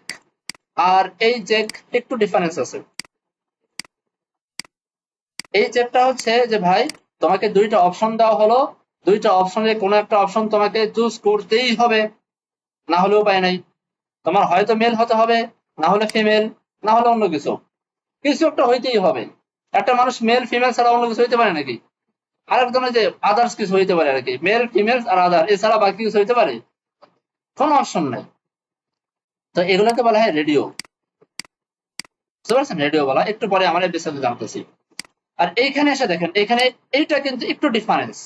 S1: আর এই চেক একটু ডিফারেন্স আছে। এই চেকটা হচ্ছে যে ভাই, তোমাকে দুইটা অপশন দেওয়া হলো, দুইটা অপশনের কোনো একটা অপশন তোমাকে চুজ করতেই হবে, না হলে উপায় নাই। তোমার হয়তো মেল হতে হবে, না হলে ফিমেল, না হলে অন্য কিছু, কিছু একটা হইতেই হবে। একটা মানুষ মেল ফিমেল ছাড়া অন্য কিছু হইতে পারে নাকি? আর একজনের যে আদার্স কিছু হইতে পারে আর কি, মেল ফিমেল আর আদার, এছাড়া বাকি কিছু হইতে পারে? কোনো অপশন নাই। তো এগুলোকে বলা হয় রেডিও। বুঝতে পারছেন? রেডিও বলা, একটু পরে আমরা বিস্তারিত জানতেছি। আর এইখানে এসে দেখেন, এখানে এইটা কিন্তু একটু difference.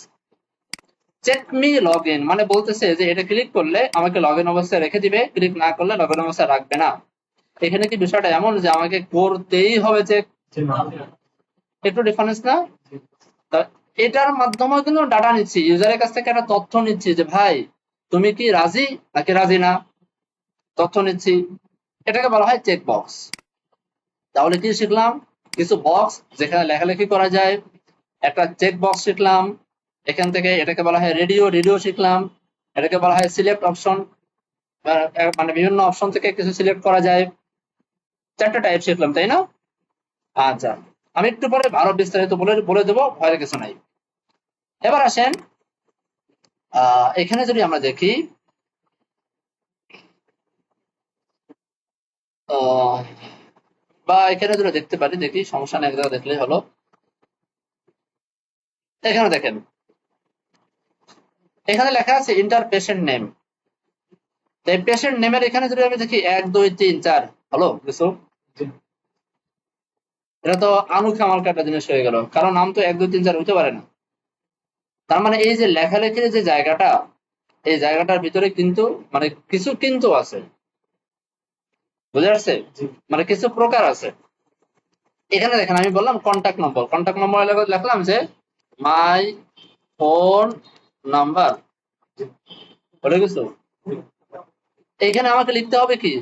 S1: Check me log in মানে বলতেছে যে এটা ক্লিক করলে আমাকে লগ ইন অবস্থায় রেখে দিবে, ক্লিক না করলে লগ ইন অবস্থায় রাখবে না। এখানে কি বিষয়টা এমন যে আমাকে করতেই হবে চেক? একটু ডিফারেন্স না? তা এটার মাধ্যমে কিন্তু ডাটা নিচ্ছি, ইউজারের কাছ থেকে একটা তথ্য নিচ্ছি যে ভাই তুমি কি রাজি নাকি রাজি না, তথ্য নিচ্ছি। এটাকে বলা হয় চেক বক্স। তাহলে কি শিখলাম? কিছু বক্স যেখানে লেখালেখি করা যায়, একটা চেক বক্স শিখলাম। এখান থেকে এটাকে বলা হয় রেডিও, রেডিও শিখলাম। এটাকে বলা হয় সিলেক্ট অপশন, মানে বিভিন্ন অপশন থেকে কিছু সিলেক্ট করা যায়। চারটা টাইপ শিখলাম, তাই না? আচ্ছা, আমি একটু পরে আরো বিস্তারিত বলে বলে দেবো, ভয়ের কিছু নাই। এবার আসেন, এখানে যদি আমরা দেখি, বা এখানে যদি দেখতে পারি, দেখি সমস্যা নেই, এক জায়গায় দেখলেই হলো। এখানে দেখেন, এখানে লেখা আছে ইন্টার পেশেন্ট নেম। এই পেশেন্ট নেমের এখানে যদি আমি দেখি 1 2 3 4, হলো কিছু, এটা তো আনুখা মালকা একটা জিনিস হয়ে গেল, কারণ নাম তো 1 2 3 4 হইতে পারে না। তার মানে এই যে লেখালেখির যে জায়গাটা, এই জায়গাটার ভিতরে কিন্তু মানে কিছু কিন্তু আছে, বুঝে আসছে? মানে কিছু প্রকার আছে। এখানে দেখেন, আমি বললাম কন্ট্যাক্ট নম্বর, কন্ট্যাক্ট নম্বর লিখলাম যে মাই ফোন নাম্বার, বলে কিছু। এইখানে আমাকে লিখতে হবে কি,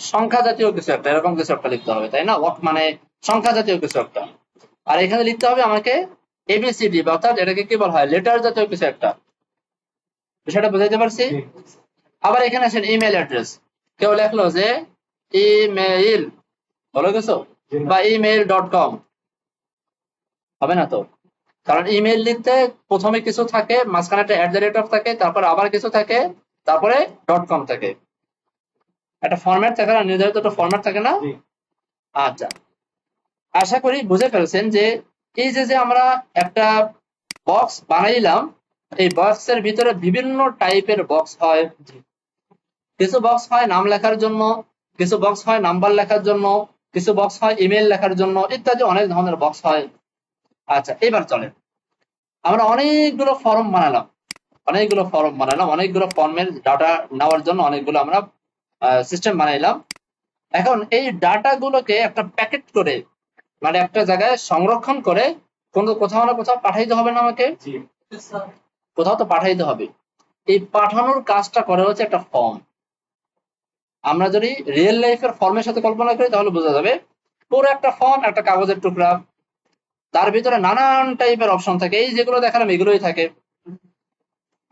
S1: সংখ্যা জাতীয় কিছু একটা, এরকম কিছু একটা লিখতে হবে, তাই না? মানে সংখ্যা জাতীয় কিছু একটা। আর এখানে লিখতে হবে আমাকে এবিসিডি, অর্থাৎ এটাকে কি বলা হয়, লেটার জাতীয় কিছু একটা। বিষয়টা বুঝাইতে পারছি? আবার এখানে আসেন ইমেল অ্যাড্রেস। কেউ লেখলো যে ইমেইল, বলে কিছু, বা email.com, হবে না তো? কারণ ইমেইল লিখতে প্রথমে কিছু থাকে, মাঝখানে একটা @ থাকে, তারপর আবার কিছু থাকে, তারপরে .com থাকে। একটা ফরম্যাট থাকে না, নির্ধারিত একটা ফরম্যাট থাকে না? আচ্ছা, আশা করি বুঝে ফেলছেন যে এই যে যে আমরা একটা বক্স বানাইলাম, এই বক্সের ভিতরে বিভিন্ন টাইপের বক্স হয়। কিছু বক্স হয় নাম লেখার জন্য, কিছু বক্স হয় নাম্বার লেখার জন্য, কিছু বক্স হয় ইমেল লেখার জন্য, ইত্যাদি অনেক ধরনের বক্স হয়। আচ্ছা, এবার চলেন, আমরা অনেকগুলো ফর্ম বানালাম, অনেকগুলো ফর্মের ডাটা নেওয়ার জন্য অনেকগুলো আমরা সিস্টেম বানাইলাম। এখন এই ডাটা গুলোকে একটা প্যাকেট করে, মানে একটা জায়গায় সংরক্ষণ করে কোথাও না কোথাও পাঠাইতে হবে না আমাকে? কোথাও তো পাঠাইতে হবে। এই পাঠানোর কাজটা করে হচ্ছে একটা ফর্ম। আমরা যদি রিয়েল লাইফের ফর্মের সাথে কল্পনা করি তাহলে বোঝা যাবে, পুরো একটা ফর্ম একটা কাগজের টুকরা, তার ভিতরে নানান টাইপের অপশন থাকে, এই যেগুলো দেখালাম এগুলোই থাকে।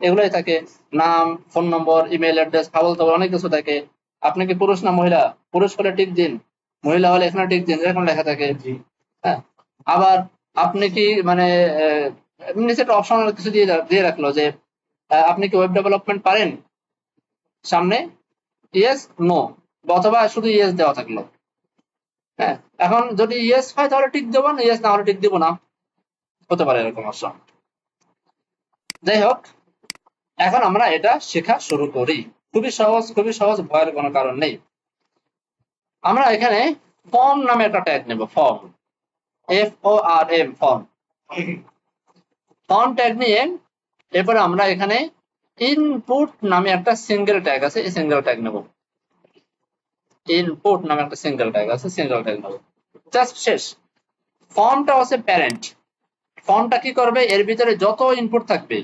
S1: এগুলোই থাকে, নাম, ফোন নম্বর, ইমেল অ্যাড্রেস, ফাবল তাবল অনেক কিছু থাকে। আপনি কি পুরুষ না মহিলা, পুরুষ হলে টিক দিন, মহিলা হলে এখানে টিক দিন, এরকম লেখা থাকে। হ্যাঁ, আবার আপনি কি মানে নিচে একটা অপশনাল কিছু দিয়ে রাখলো যে আপনি কি ওয়েব ডেভেলপমেন্ট পারেন, সামনে ইয়েস নো অথবা শুধু ইয়েস দেওয়া থাকলো। হ্যাঁ, এখন যদি ইয়েস হয় তাহলে টিক দেবো, না ইয়েস না হলে টিক দেবো না, হতে পারে এরকম অপশন। যাই হোক, এখন আমরা এটা শেখা শুরু করি। খুবই সহজ, খুবই সহজ, ভয়ের কোনো কারণ নেই। আমরা এখানে ফর্ম নামে একটা ট্যাগ নেব, form, FORM, form. Form tag নিয়ে এরপরে আমরা এখানে ইনপুট নামে একটা সিঙ্গেল ট্যাগ আছে, এই সিঙ্গেল ট্যাগ নেব। ইনপুট নামে একটা সিঙ্গেল ট্যাগ আছে, সিঙ্গেল ট্যাগ নেব, জাস্ট শেষ। ফর্মটা হচ্ছে প্যারেন্ট। ফর্মটা কি করবে, এর ভিতরে যত ইনপুট থাকবে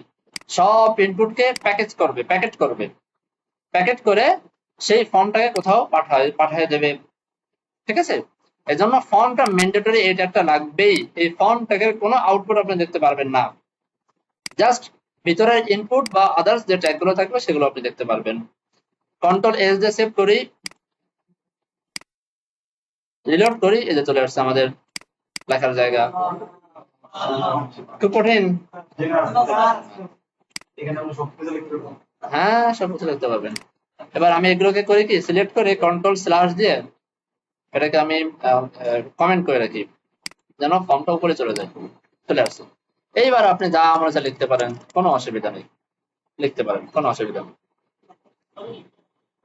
S1: সব ইনপুটকে প্যাকেট করবে, প্যাকেট করে সেই ফর্মটাকে কোথাও পাঠিয়ে দেবে। ঠিক আছে, এজন্য ফর্মটা ম্যান্ডেটরি, এই ট্যাগটা লাগবেই। এই ফর্ম ট্যাগের কোনো আউটপুট আপনি দেখতে পারবেন না, জাস্ট ভিতরের ইনপুট বা আদার্স যে ট্যাগ গুলো থাকবে সেগুলো আপনি দেখতে পারবেন। কন্ট্রোল এস দিয়ে সেভ করি, রিলোড করি, এই যে চলে আসছে আমাদের লেখার জায়গা। খুব কঠিন? হ্যাঁ, সবকিছু লিখতে পারবেন। এবার আমি এগুলোকে করি কি, সিলেক্ট করে কন্ট্রোল স্ল্যাশ দিয়ে এটাকে আমি কমেন্ট করে রাখি, যেন ফর্মটা উপরে চলে যায়, চলে আসছে। এইবার আপনি যা আমরা যা লিখতে পারেন, কোনো অসুবিধা নেই, লিখতে পারেন, কোনো অসুবিধা নেই।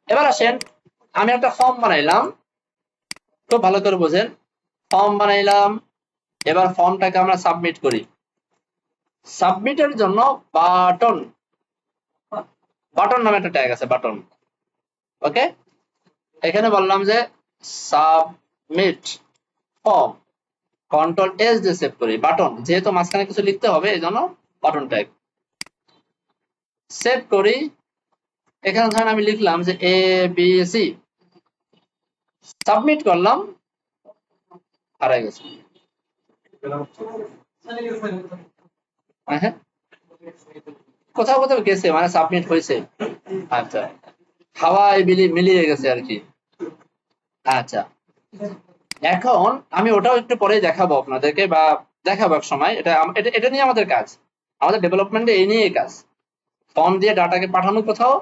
S1: এবার আসেন, আমি একটা ফর্ম বানাইলাম, খুব ভালো করে বোঝেন। ফর্ম বানাইলাম, এবার ফর্মটাকে আমরা সাবমিট করি। সাবমিটের জন্য বাটন, বাটন নামে একটা ট্যাগ আছে, বাটন। ওকে, এখানে বললাম যে সাবমিট ফর্ম, কন্ট্রোল এস দিয়ে সেভ করি, বাটন, যেহেতু মাঝখানে কিছু লিখতে হবে এই জন্য বাটন ট্যাগ। সেভ করি, এখানে ধরেন আমি লিখলাম যে ABC, সাবমিট করলাম, হারাই গেছে। হ্যাঁ, কোথাও কোথাও গেছে, মানে সাবমিট হয়েছে। আচ্ছা, হাওয়ায় মিলিয়ে গেছে আর কি। আচ্ছা, এখন আমি ওটাও একটু পরে দেখাবো আপনাদেরকে, বা দেখাবো এক সময়। এটা নিয়ে আমাদের কাজ, আমাদের ডেভেলপমেন্টে এই নিয়ে কাজ। ফর্ম দিয়ে ডাটাকে পাঠানো কোথাও,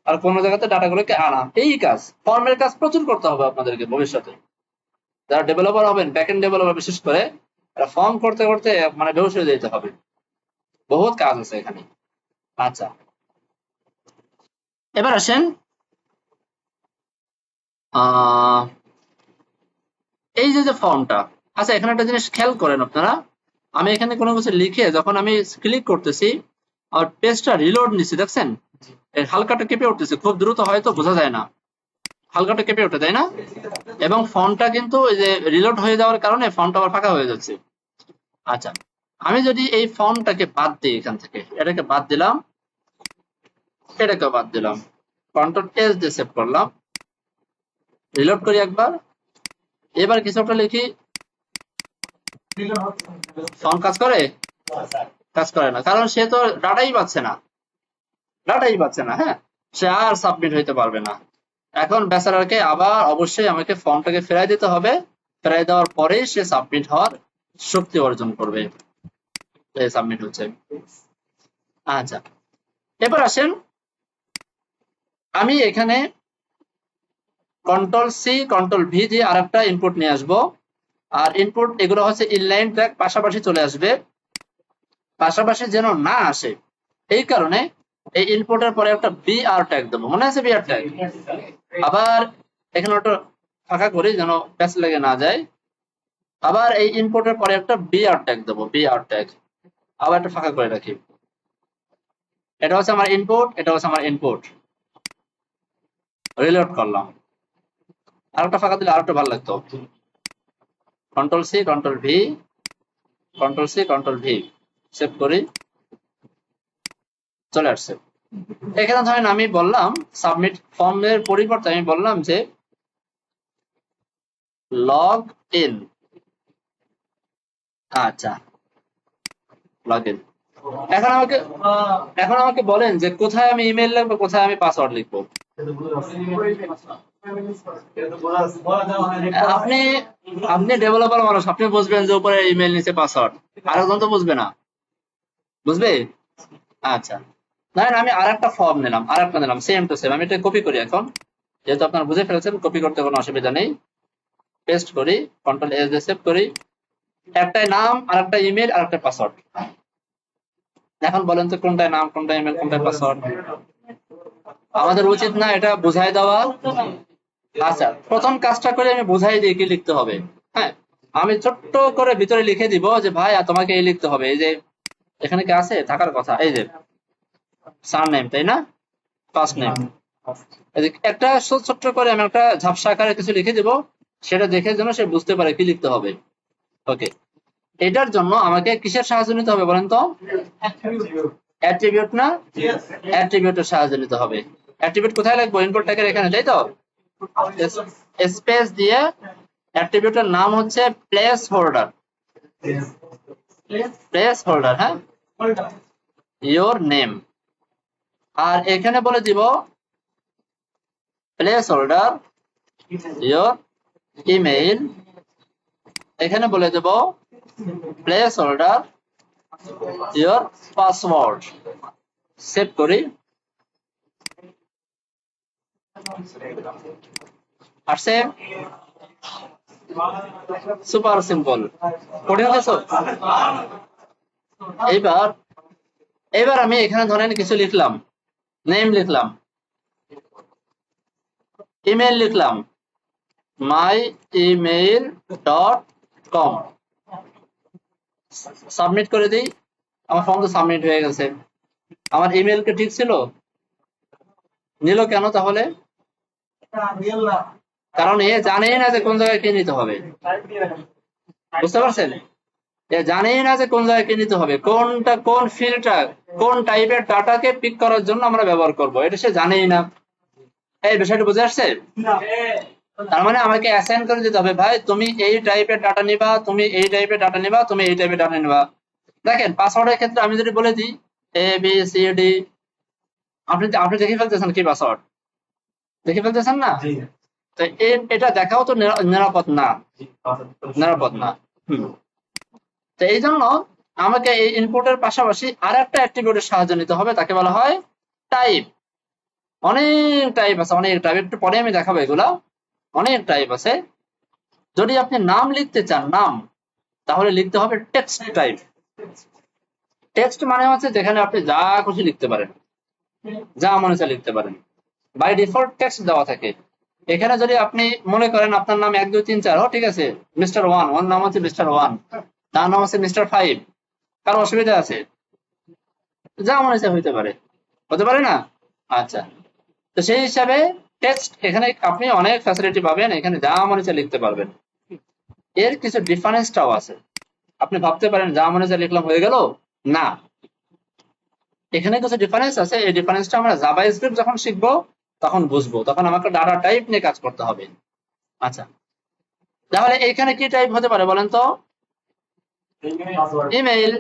S1: আর কোনো জায়গাতে ডাটাগুলোকে আনা, এই কাজ। ফর্মের কাজ প্রচুর করতে হবে আপনাদেরকে ভবিষ্যতে, যারা ডেভেলপার হবেন, ব্যাকএন্ড ডেভেলপার বিশেষ করে, ফর্ম করতে করতে মানে বেহুশ হয়ে যেতে হবে, বহুত কাজ আছে এখানে। আচ্ছা, এবার আসেন, এই যে ফর্মটা, আচ্ছা এখানে একটা জিনিস খেয়াল করেন আপনারা, আমি এখানে কোনো কিছু লিখে যখন আমি ক্লিক করতেছি আর পেজটা রিলোড নিচ্ছি, দেখছেন হালকাটা কেঁপে উঠতেছে, খুব দ্রুত হয়তো বোঝা যায় না, হালকাটা কেঁপে ওঠে, তাই না? এবং ফর্মটা কিন্তু এই যে রিলোড হয়ে যাওয়ার কারণে ফর্মটা আবার ফাঁকা হয়ে যাচ্ছে। আচ্ছা, আমি যদি এই ফর্মটাকে বাদ দিই, এখান থেকে এটাকে বাদ দিলাম, এটাকে বাদ দিলাম, কন্ট্রোল এস দিয়ে সেভ করলাম, রিলোড করি একবার, এবার কিছু একটা লিখি, ফর্ম কাজ করে? কাজ করে না, কারণ সে তো ডাটাই পাচ্ছে না, ডাটাই পাচ্ছে না। হ্যাঁ, সে আর সাবমিট হইতে পারবে না। এখন বেচারাকে আবার অবশ্যই আমাকে ফর্মটাকে ফেরাই দিতে হবে, ফেরাই দেওয়ার পরেই সে সাবমিট হওয়ার শক্তি অর্জন করবে। সাবমিট হচ্ছে। আচ্ছা, এবার আসেন, আমি এখানে কন্ট্রোল সি কন্ট্রোল ভি দিয়ে আরেকটা ইনপুট নিয়ে আসবো, আর ইনপুট এগুলো হচ্ছে ইনলাইন ট্র্যাক, পাশাপাশি চলে আসবে, পাশাপাশি যেন না আসে এই কারণে এই ইনপুটের পরে একটা বিআর ট্যাগ দেবো, মনে আছে বিআর ট্যাগ? আবার এখানে ওটা ফাঁকা করি যেন প্যাচ লেগে না যায়, আবার এই ইনপুটের পরে একটা বিআর ট্যাগ দেবো, বিআর ট্যাগ, আবার একটা ফাঁকা করে রাখি। এটা হচ্ছে আমার ইনপুট, এটা হচ্ছে আমার ইনপুট, রিলোড করলাম, আরেকটা ফাঁকা দিলে আরেকটা ভালো লাগতো। Control C control V, control C control V, save করি, চলে আসছে। এখানে ধরেন আমি বললাম সাবমিট ফর্মের পরিবর্তে আমি বললাম যে লগ ইন। আচ্ছা, লগ ইন, এখন আমাকে এখন আমাকে বলেন যে কোথায় আমি ইমেল লিখবো, কোথায় আমি পাসওয়ার্ড লিখবো। আপনি আপনি ডেভেলপার মানুষ, আপনি বুঝবেন যে উপরে ইমেল নিচে পাসওয়ার্ড, আরেকজন তো বুঝবে না, বুঝবে? আচ্ছা, ধরেন আমি আরেকটা ফর্ম নিলাম, আরেকটা নিলাম, সেম টু সেম। আমি এটা কপি করি এখন, যেহেতু আপনারা বুঝে ফেলেছেন, কপি করতে কোনো অসুবিধা নেই। পেস্ট করি, কন্ট্রোল এস দিয়ে সেভ করি। একটাই নাম, আরেকটা ইমেল, আরেকটা পাসওয়ার্ড। এখন বলেন তো কোনটায় নাম, কোনটা ইমেল, কোনটা পাসওয়ার্ড? আমাদের উচিত না এটা বুঝাই দেওয়া? আচ্ছা, প্রথম কাজটা করে আমি বুঝাই দিই কি লিখতে হবে। হ্যাঁ, আমি ছোট্ট করে ভিতরে লিখে দিব যে ভাই তোমাকে এই লিখতে হবে, এই যে এখানে কি আছে থাকার কথা, এই যে সারনেম, তাই না? First name. একটা ছোট্ট করে আমি একটা ঝাপসা আকারে কিছু লিখে দিব, সেটা দেখে যেন সে বুঝতে পারে কি লিখতে হবে। ওকে, এটার জন্য আমাকে কিসের সাহায্য নিতে হবে বলেন তো? অ্যাট্রিবিউট না? অ্যাট্রিবিউটের সাহায্য নিতে হবে। অ্যাট্রিবিউট কোথায় লিখবো? ইনপুট ট্যাগের এখানে, তাই তো? স্পেস দিয়ে অ্যাট্রিবিউটের নাম হচ্ছে প্লেস হোল্ডার। প্লেস হোল্ডার, হ্যাঁ, ইওর নেম। আর এখানে বলে দিব প্লেস হোল্ডার ইওর ইমেইল। এখানে বলে দেব placeholder your password. Save করি। আসছে? Super simple. কঠিন কিছু? এইবার এবার আমি এখানে ধরেন কিছু লিখলাম, নেম লিখলাম, ইমেল লিখলাম, myemail.com। সাবমিট করে দিই। আমার ফর্ম তো সাবমিট হয়ে গেছে। আমার ইমেল কে ঠিক ছিল? নিল কেন তাহলে? কারণ এ জানেই না যে কোন জায়গায় কি নিতে হবে। বুঝতে পারছেন? এ জানেই না যে কোন জায়গায় কি নিতে হবে, কোনটা কোন ফিল্টার, কোন টাইপের ডাটাকে পিক করার জন্য আমরা ব্যবহার করব, এটা সে জানেই না। এই বিষয়টা বুঝে আসছে? তার মানে আমাকে অ্যাসাইন করে দিতে হবে, ভাই তুমি এই টাইপের ডাটা নিবা, তুমি এই টাইপের ডাটা নিবা, তুমি এই টাইপের ডাটা নিবা। দেখেন পাসওয়ার্ডের ক্ষেত্রে আমি যদি বলে দিই ABCD, আপনি আপনি দেখে ফেলতেছেন কি পাসওয়ার্ড, দেখে ফেলতেছেন না? তো এটা দেখাও তো নিরাপদ না, নিরাপদ না। তো এই জন্য আমাকে এই ইনপুটের পাশাপাশি আর একটা অ্যাট্রিবিউটের সাহায্য নিতে হবে, তাকে বলা হয় টাইপ। অনেক টাইপ আছে, অনেক টাইপ, একটু পরে আমি দেখাবো এগুলা। অনেক টাইপ আছে। যদি আপনি নাম লিখতে চান, নাম, তাহলে লিখতে হবে টেক্সট টাইপ। টেক্সট মানে হচ্ছে যেখানে আপনি যা খুশি লিখতে পারেন, যা মনে চায় লিখতে পারেন। বাই ডিফল্ট টেক্সট দেওয়া থাকে। এখানে যদি আপনি মনে করেন আপনার নাম 1 2 3 4, ঠিক আছে, মিস্টার ওয়ান, ওর নাম হচ্ছে মিস্টার ওয়ান, তার নাম হচ্ছে মিস্টার 5, কারো অসুবিধা আছে? যা মনে চায় হইতে পারে, হতে পারে না? আচ্ছা, তো সেই হিসাবে টেক্সট এখানে আপনি অনেক ফ্যাসিলিটি পাবেন, এখানে যা মনে চায় লিখতে পারবেন। এর কিছু ডিফারেন্সটাও আছে। আপনি ভাবতে পারেন যা মনে চায় লিখলাম হয়ে গেল, না, এখানে কিছু ডিফারেন্স আছে। এই ডিফারেন্সটা আমরা জাভাস্ক্রিপ্ট যখন শিখবো তখন বুঝবো, তখন আমাকে ডাটা টাইপ নিয়ে কাজ করতে হবে। আচ্ছা, তাহলে এখানে কি টাইপ হতে পারে বলেন তো? ইমেইল,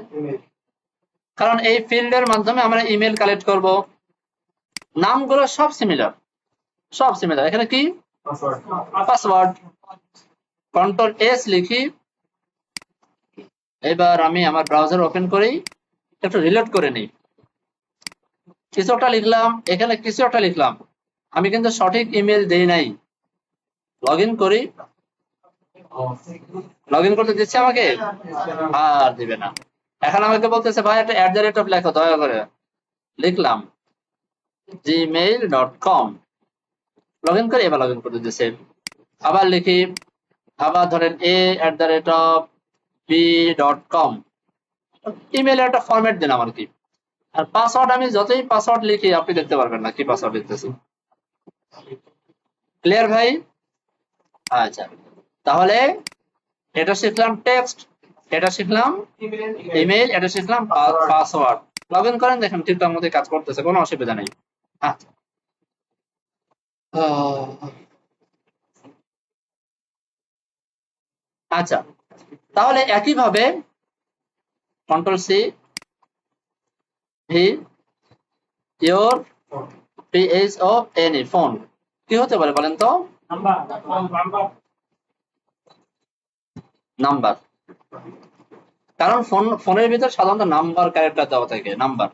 S1: কারণ এই ফিল্ডের মাধ্যমে আমরা ইমেল কালেক্ট করব। নামগুলো সব সিমিলার, সব সিমিলার। এখানে কি পাসওয়ার্ড, কন্ট্রোল এস লিখি। এবার আমি আমার ব্রাউজার ওপেন করি, একটু রিলোড করে নিই। কিছু একটা লিখলাম, এখানে কিছু একটা লিখলাম, আমি কিন্তু সঠিক ইমেল দেই নাই। লগ ইন করি, লগ ইন করতে দিচ্ছে আমাকে? আর দিবে না। এখন আমাকে বলতেছে ভাই একটা @ লেখো দয়া করে। লিখলাম gmail.com, লগ ইন করে এবার লগ ইন করতে দিচ্ছে। আবার লিখি, আবার ধরেন a@b.com, ইমেইলের একটা ফরম্যাট দিলাম আর কি। আর পাসওয়ার্ড আমি যতই পাসওয়ার্ড লিখি আপনি দেখতে পারবেন না কি পাসওয়ার্ড লিখতেছি। ক্লিয়ার ভাই? আচ্ছা, তাহলে এটা শিখলাম টেক্সট, এটা শিখলাম ইমেইল, এটা শিখলাম পাসওয়ার্ড। লগ ইন করেন, দেখেন ঠিকঠাক মতো কাজ করতেছে, কোনো অসুবিধা নেই। আচ্ছা, আচ্ছা, তাহলে একইভাবে control C, V your PHONE phone কি হতে পারে বলেন তো? নাম্বার। কারণ ফোনের ভিতর সাধারণত নাম্বার ক্যারেক্টার দেওয়া থাকে, নাম্বার।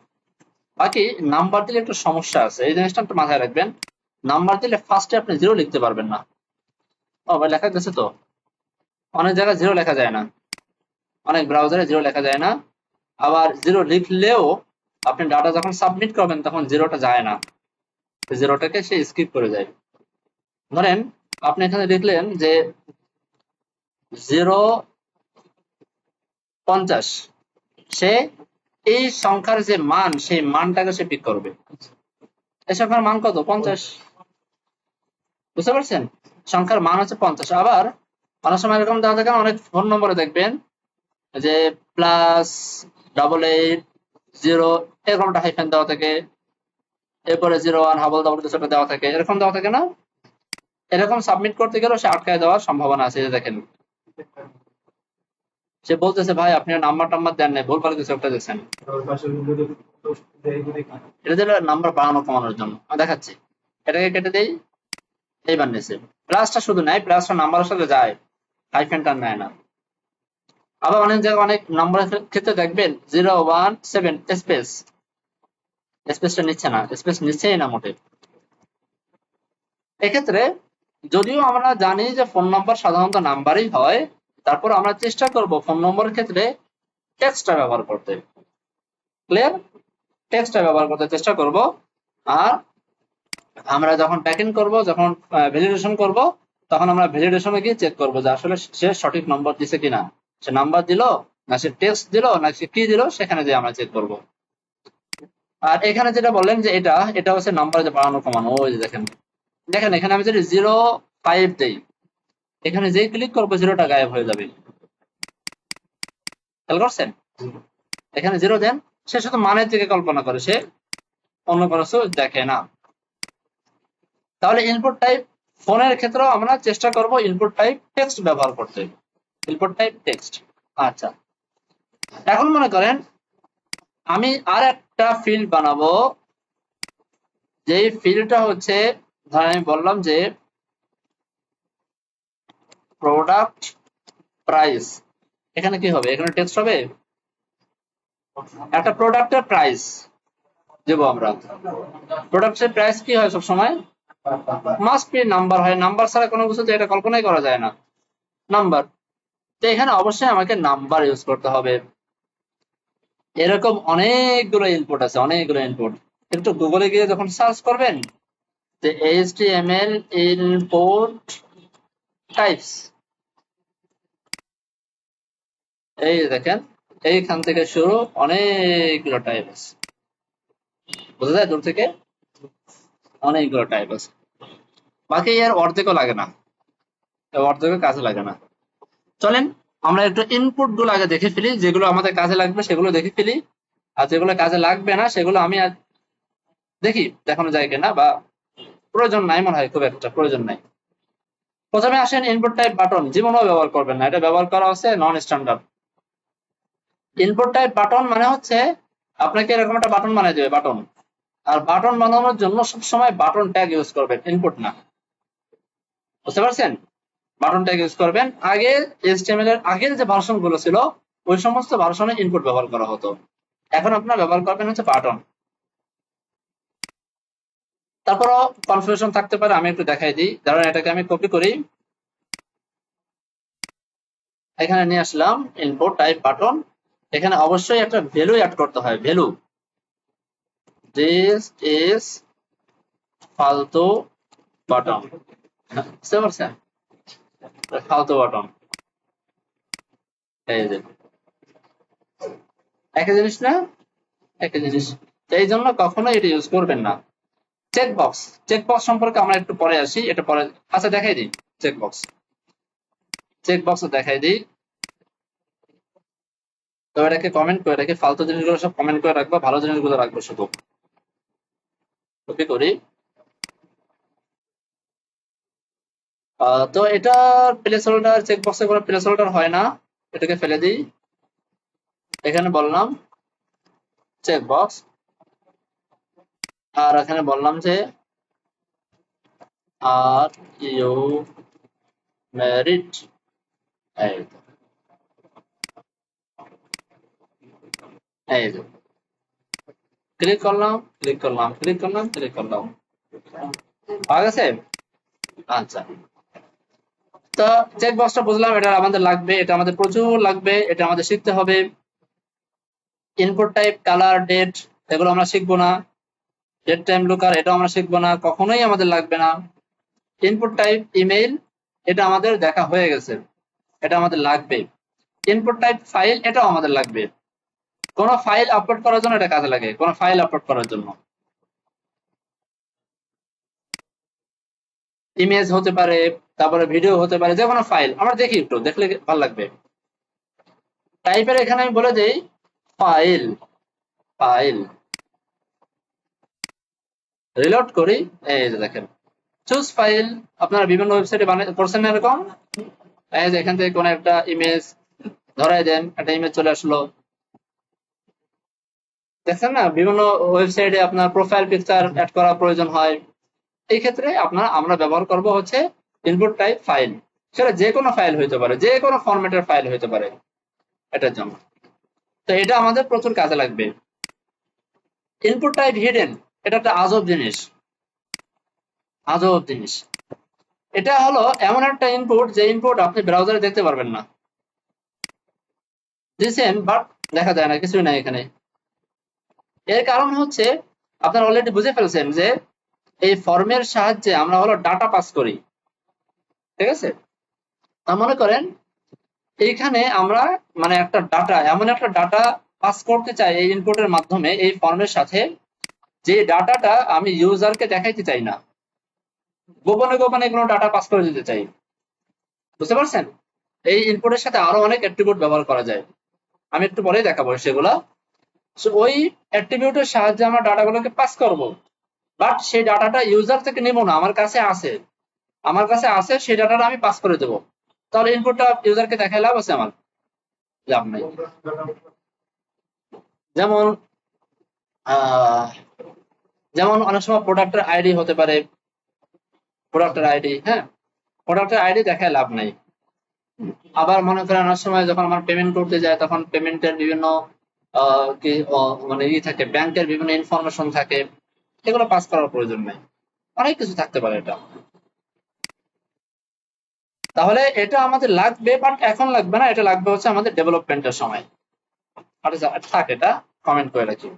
S1: বাকি নাম্বার দিলে একটু সমস্যা আছে, এই জিনিসটা একটু মাথায় রাখবেন। নাম্বার দিলে ফার্স্টে আপনি জিরো লিখতে পারবেন না। ও ভাই লেখা গেছে তো, অনেক জায়গায় জিরো লেখা যায় না, অনেক ব্রাউজারে জিরো লেখা যায় না। আবার জিরো লিখলেও আপনি ডাটা যখন সাবমিট করবেন তখন জিরোটা যায় না, জিরোটাকে সে স্কিপ করে যায়। ধরেন আপনি এখানে লিখলেন যে 050, সে এই সংখ্যার যে মান সেই মানটাকে সে পিক করবে। এই সংখ্যার মান কত? 50। বুঝতে পারছেন? সংখ্যার মান হচ্ছে 50। আবার অনেক সময় এরকম দেওয়া থাকে, অনেক ফোন নম্বরে দেখবেন যে +88 0 এরকম একটা হাইফেন দেওয়া থাকে, এরপরে 01 হাবল ডাবল কিছু একটা দেওয়া থাকে, এরকম দেওয়া থাকে না? এরকম সাবমিট করতে গেলেও সে আটকায় দেওয়ার সম্ভাবনা আছে। এই যে দেখেন, সে বলতেছে ভাই আপনি নাম্বার টাম্বার দেন নাই, ভুল করে কিছু একটা দিচ্ছেন। এটা দিল নাম্বার বাড়ানো কমানোর জন্য। আমি দেখাচ্ছি, এটাকে কেটে দেই। এইবার নিচে প্লাসটা শুধু নেয়, প্লাসটা নাম্বারের সাথে যায়, হাইফেনটা নেয় না। আবার অনেক জায়গায় অনেক নাম্বারের ক্ষেত্রে দেখবেন 017 স্পেস, স্পেসটা নিচ্ছে না, স্পেস নিচ্ছেই না মোটে। এক্ষেত্রে যদিও আমরা জানি যে ফোন নম্বর সাধারণত নাম্বারই হয়, তারপর আমরা চেষ্টা করব ফোন নম্বরের ক্ষেত্রে টেক্সটটা ব্যবহার করতে। ক্লিয়ার? টেক্সটটা ব্যবহার করতে চেষ্টা করব। আর আমরা যখন ব্যাকএন্ড করব, যখন ভ্যালিডেশন করব, তখন আমরা ভ্যালিডেশনে গিয়ে চেক করব যে আসলে সে সঠিক নম্বর দিছে কিনা, সে নাম্বার দিল না সে টেক্সট দিল না সে কি দিল, সেখানে যে আমরা চেক করব। আর এখানে যেটা বললেন যে এটা হচ্ছে নাম্বার যে বাড়ানো কমানো, ওই যে দেখেন, দেখেন এখানে আমি যদি 05 দেই, এখানে যেই ক্লিক করবো জিরোটা গায়েব হয়ে যাবে। খেয়াল করছেন? এখানে জিরো দেন, সে শুধু মানের দিকে কল্পনা করে, সে অন্য কোনো কিছু দেখে না। তাহলে ইনপুট টাইপ ফোনের ক্ষেত্রেও আমরা চেষ্টা করব ইনপুট টাইপ টেক্সট ব্যবহার করতে। Input type text. আচ্ছা, এখন মনে করেন আমি আর একটা ফিল্ড বানাবো, যেই ফিল্ডটা হচ্ছে, ধরেন আমি বললাম যে প্রোডাক্ট প্রাইস। এখানে কি হবে? এখানে টেক্সট হবে, একটা প্রোডাক্টের প্রাইস দেব আমরা। প্রোডাক্টের প্রাইস কি হয় সবসময়? মাস্ট বি নাম্বার হয়, নাম্বার ছাড়া কোনো কিছু এটা কল্পনাই করা যায় না, নাম্বার। তো এখানে অবশ্যই আমাকে নাম্বার ইউজ করতে হবে। এরকম অনেকগুলো ইনপুট আছে, অনেকগুলো ইনপুট। একটু গুগলে গিয়ে যখন সার্চ করবেন যে HTML ইনপুট টাইপস, এই দেখেন এইখান থেকে শুরু অনেকগুলো টাইপ আছে, বোঝা যায় দূর থেকে? অনেকগুলো টাইপ আছে, বাকি এর অর্ধেকও লাগে না, অর্ধেকও কাজে লাগে না। চলেন আমরা একটু ইনপুট গুলো আগে দেখে ফেলি, যেগুলো আমাদের কাজে লাগবে সেগুলো দেখে ফেলি, আর যেগুলো কাজে লাগবে না সেগুলো আমি দেখি দেখানো যায় কিনা, বা প্রয়োজন নাই মনে হয়, খুব একটা প্রয়োজন নাই। প্রথমে আসেন ইনপুট টাইপ বাটন, জীবনেও ব্যবহার করবেন না, এটা ব্যবহার করা হচ্ছে নন স্ট্যান্ডার্ড। ইনপুট টাইপ বাটন মানে হচ্ছে আপনাকে এরকম একটা বাটন বানিয়ে দেবে, বাটন। আর বাটন বানানোর জন্য সবসময় বাটন ট্যাগ ইউজ করবেন, ইনপুট না। বুঝতে পারছেন? বাটন ট্যাগ ইউজ করবেন। আগে HTML এর আগের যে ভার্সন গুলো ছিল ওই সমস্ত ভার্সনে ইনপুট ব্যবহার করা হতো, এখন আপনারা ব্যবহার করবেন হচ্ছে বাটন। তারপরও কনফিউশন থাকতে পারে, আমি একটু দেখাই দিই। ধরেন এটাকে আমি কপি করি, এখানে নিয়ে আসলাম ইনপুট টাইপ বাটন। এখানে অবশ্যই একটা ভ্যালু অ্যাড করতে হয়, ভ্যালু। দিস ইজ ফালতু বাটন, বুঝতে পারছেন? ফালতু বাটন, এই যে একই জিনিস না, একই জিনিস। এই জন্য কখনো এটা ইউজ করবেন না। চেকবক্স, চেকবক্স সম্পর্কে আমরা একটু পরে আসি, এটা পরে। আচ্ছা দেখাই দিই চেকবক্স, চেকবক্স দেখাই দিই। তো এটাকে কমেন্ট করে রাখি, ফালতু জিনিসগুলো সব কমেন্ট করে রাখবো, ভালো জিনিসগুলো রাখবো শুধু। কপি করি। তো এটা প্লেস হোল্ডার, চেকবক্সে কোনো প্লেস হোল্ডার হয় না, এটাকে ফেলে দিই। এখানে বললাম চেকবক্স, আর এখানে বললাম যে আর ইউ ম্যারিড, এই যে এই যে ক্লিক করলাম, ক্লিক করলাম, ক্লিক করলাম, ক্লিক করলাম, পাওয়া গেছে। আচ্ছা, তো চেক বক্সটা বুঝলাম, এটা আমাদের লাগবে, এটা আমাদের প্রচুর লাগবে, এটা আমাদের শিখতে হবে। ইনপুট টাইপ, কালার, ডেট এগুলো আমরা শিখবো না। ডেট টাইম লুকার এটাও আমরা শিখবো না, কখনোই আমাদের লাগবে না। ইনপুট টাইপ ইমেইল, এটা আমাদের দেখা হয়ে গেছে, এটা আমাদের লাগবে। ইনপুট টাইপ ফাইল, এটাও আমাদের লাগবে। কোন ফাইল আপলোড করার জন্য এটা কাজে লাগে, কোন ফাইল আপলোড করার জন্য। ইমেজ হতে পারে, তারপরে ভিডিও হতে পারে, যে কোনো ফাইল আমরা দেখি, একটু দেখলে ভালো লাগবে। টাইপের এখানে আমি বলে দেই ফাইল, ফাইল রিলোড করি, এই যে দেখেন চুজ ফাইল। আপনারা বিভিন্ন ওয়েবসাইটে করছেন না এরকম, এই যে এখান থেকে কোন একটা ইমেজ ধরাই দেন, একটা ইমেজ চলে আসলো, দেখছেন না? বিভিন্ন ওয়েবসাইটে আপনার প্রোফাইল পিকচার অ্যাড করা প্রয়োজন হয়, এই ক্ষেত্রে আমরা ব্যবহার করব হচ্ছে ইনপুট টাইপ ফাইল। সেটা যে কোনো ফাইল হইতে পারে, যে কোনো ফরম্যাটের ফাইল হইতে পারে এটার জন্য। তো এটা আমাদের প্রচুর কাজে লাগবে। ইনপুট টাইপ হিডেন, এটা একটা আজব জিনিস, আজব জিনিস। এটা হলো এমন একটা ইনপুট, যে ইনপুট আপনি ব্রাউজারে দেখতে পারবেন না, দিয়েছেন বাট দেখা যায় না, কিছুই নাই এখানে। এর কারণ হচ্ছে আপনারা অলরেডি বুঝে ফেলছেন যে এই ফর্মের সাহায্যে আমরা হলো ডাটা পাস করি, ঠিক আছে? তা মনে করেন এইখানে আমরা মানে একটা ডাটা, এমন একটা ডাটা পাস করতে চাই এই ইনপুটের মাধ্যমে, এই ফর্মের সাথে, যে ডাটাটা আমি ইউজারকে দেখাইতে চাই না, গোপনে গোপনে কোনো ডাটা পাস করে দিতে চাই, বুঝতে পারছেন? এই ইনপুটের সাথে আরো অনেক অ্যাট্রিবিউট ব্যবহার করা যায়, আমি একটু পরেই দেখাবো সেগুলা। ওই অ্যাট্রিবিউটের সাহায্যে আমরা ডাটাগুলোকে পাস করব, বাট সেই ডাটাটা ইউজার থেকে নেবো না, আমার কাছে আছে, আমার কাছে আছে, সেই ডাটাটা আমি পাস করে দেবো। তাহলে ইনপুটটা ইউজারকে দেখায় লাভ আছে আমার? লাভ নাই। যেমন যেমন অনেক সময় প্রোডাক্টের আইডি হতে পারে, প্রোডাক্টের আইডি, হ্যাঁ, প্রোডাক্টের আইডি দেখায় লাভ নাই। আবার মনে করেন অনেক সময় যখন আমার পেমেন্ট করতে যায়, তখন পেমেন্টের বিভিন্ন কি মানে থাকে, ব্যাংকের বিভিন্ন ইনফরমেশন থাকে, এগুলো পাস করার প্রয়োজন নাই, অনেক কিছু থাকতে পারে এটা। তাহলে এটা আমাদের লাগবে, বাট এখন লাগবে না, এটা লাগবে হচ্ছে আমাদের ডেভেলপমেন্টের সময়। আচ্ছা থাক, এটা কমেন্ট করে রাখি।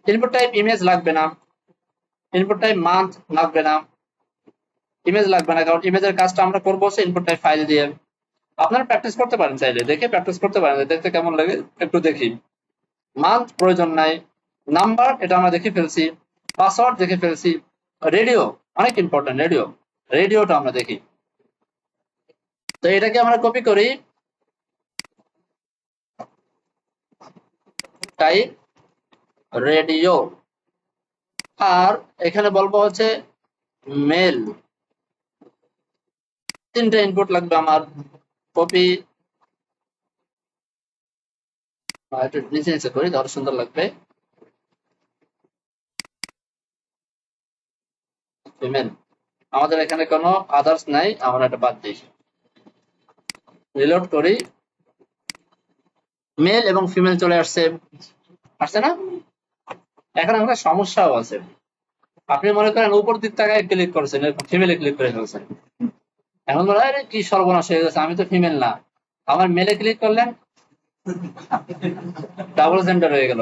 S1: ইনপুট টাইপ ইমেজ লাগবে না, ইনপুট টাইপ মান্থ লাগবে না, ইমেজ লাগবে না, কারণ ইমেজের কাজটা আমরা করবো হচ্ছে ইনপুট টাইপ ফাইল দিয়ে। আপনারা প্র্যাকটিস করতে পারেন, চাইলে দেখে প্র্যাকটিস করতে পারেন, দেখতে কেমন লাগে একটু দেখি। মান্থ প্রয়োজন নাই, নাম্বার এটা আমরা দেখে ফেলছি, পাসওয়ার্ড দেখে ফেলছি, রেডিও অনেক ইম্পর্টেন্ট, রেডিও, রেডিওটা আমরা দেখি। তো এটাকে আমরা কপি করি, টাইপ রেডিও, আর এখানে বলবো হচ্ছে মেল, তিনটা ইনপুট লাগবে আমার। কপি, একটু নিচে নিচে করি তাহলে সুন্দর লাগবে। ফিমেল, আমাদের এখানে কোনো আদার্স নাই, আমরা এটা বাদ দিই। রিলোড করি, মেল এবং ফিমেল চলে আসছে, আসছে না? এখন একটা সমস্যাও আছে, আপনি মনে করেন উপর দিক তাকায় ক্লিক করছেন, ফিমেলে ক্লিক করে ফেলছেন, এখন বলে আরে কি সর্বনাশ হয়ে গেছে, আমি তো ফিমেল না, আমার মেলে ক্লিক করলেন, ডাবল জেন্ডার হয়ে গেল,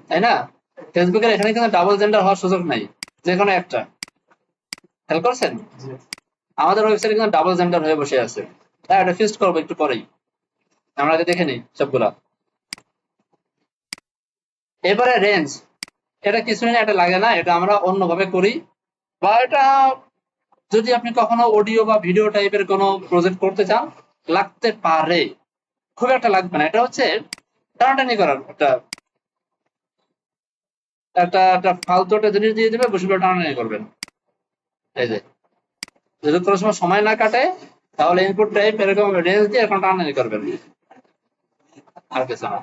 S1: তাই না? ফেসবুকের এখানে কিন্তু ডাবল জেন্ডার হওয়ার সুযোগ নাই, যে কোনো একটা, খেয়াল করছেন? আমাদের ওয়েবসাইটে কিন্তু ডাবল জেন্ডার হয়ে বসে আছে, তাই এটা ফিক্সড করবো একটু পরেই, আমরা আগে দেখে নিই সবগুলা। এবারে রেঞ্জ, এটা কিছুই না, এটা লাগে না, এটা আমরা অন্যভাবে করি, বা এটা যদি আপনি কখনো অডিও বা ভিডিও টাইপের কোনো প্রজেক্ট করতে চান লাগতে পারে, খুব একটা লাগবে না, এটা হচ্ছে টানাটানি করার একটা একটা একটা ফালতু একটা জিনিস দিয়ে দিবে, বসে বসে টানাটানি করবেন, এই যে যদি কোনো সময় না কাটে, তাহলে ইনপুট টাইপ এরকম রেঞ্জ দিয়ে এখন টানাটানি করবেন, আর কিছু না।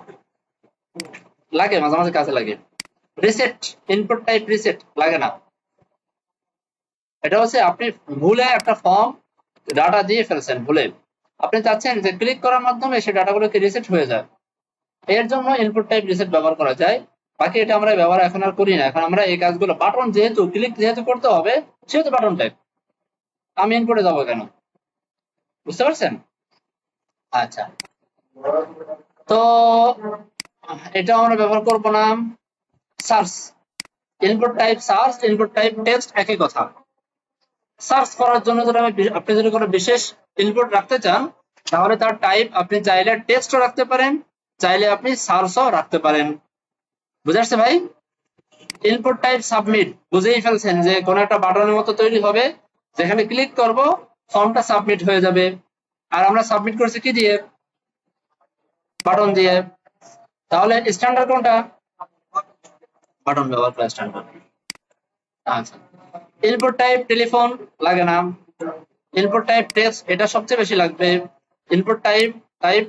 S1: লাগে, মাঝে মাঝে কাজে লাগে। রিসেট, ইনপুট টাইপ রিসেট লাগে না। এটা হচ্ছে আপনি ভুলে একটা ফর্ম ডাটা দিয়ে ফেলছেন, ভুলে আপনি চাচ্ছেন যে ক্লিক করার মাধ্যমে সেই ডাটাগুলোকে রিসেট হয়ে যায়, এর জন্য ইনপুট টাইপ রিসেট ব্যবহার করা যায়। বাকি এটা আমরা ব্যবহার এখন আর করি না। এখন আমরা এই কাজগুলো বাটন যেহেতু ক্লিক যেহেতু করতে হবে সেহেতু বাটন টাইপ, আমি ইনপুটে যাবো কেন, বুঝতে পারছেন? আচ্ছা, তো এটা আমরা ব্যবহার করব না। Search, input type search, input type text একই কথা। সার্চ করার জন্য যদি আপনি যদি কোনো বিশেষ ইনপুট রাখতে চান তাহলে তার টাইপ আপনি চাইলে টেক্সটও রাখতে পারেন, চাইলে আপনি সার্চও রাখতে পারেন। বুঝে আসছে ভাই? ইনপুট টাইপ সাবমিট, বুঝেই ফেলছেন যে কোন একটা বাটনের মতো তৈরি হবে, যেখানে ক্লিক করব ফর্মটা সাবমিট হয়ে যাবে। আর আমরা সাবমিট করছি কি দিয়ে? বাটন দিয়ে। তাহলে স্ট্যান্ডার্ড কোনটা? বাটন ব্যবহার করা স্ট্যান্ডার্ড। আচ্ছা, ইনপুট টাইপ টেলিফোন লাগে না। ইনপুট টাইপ টেক্সট, এটা সবচেয়ে বেশি লাগবে। ইনপুট টাইপ টাইপ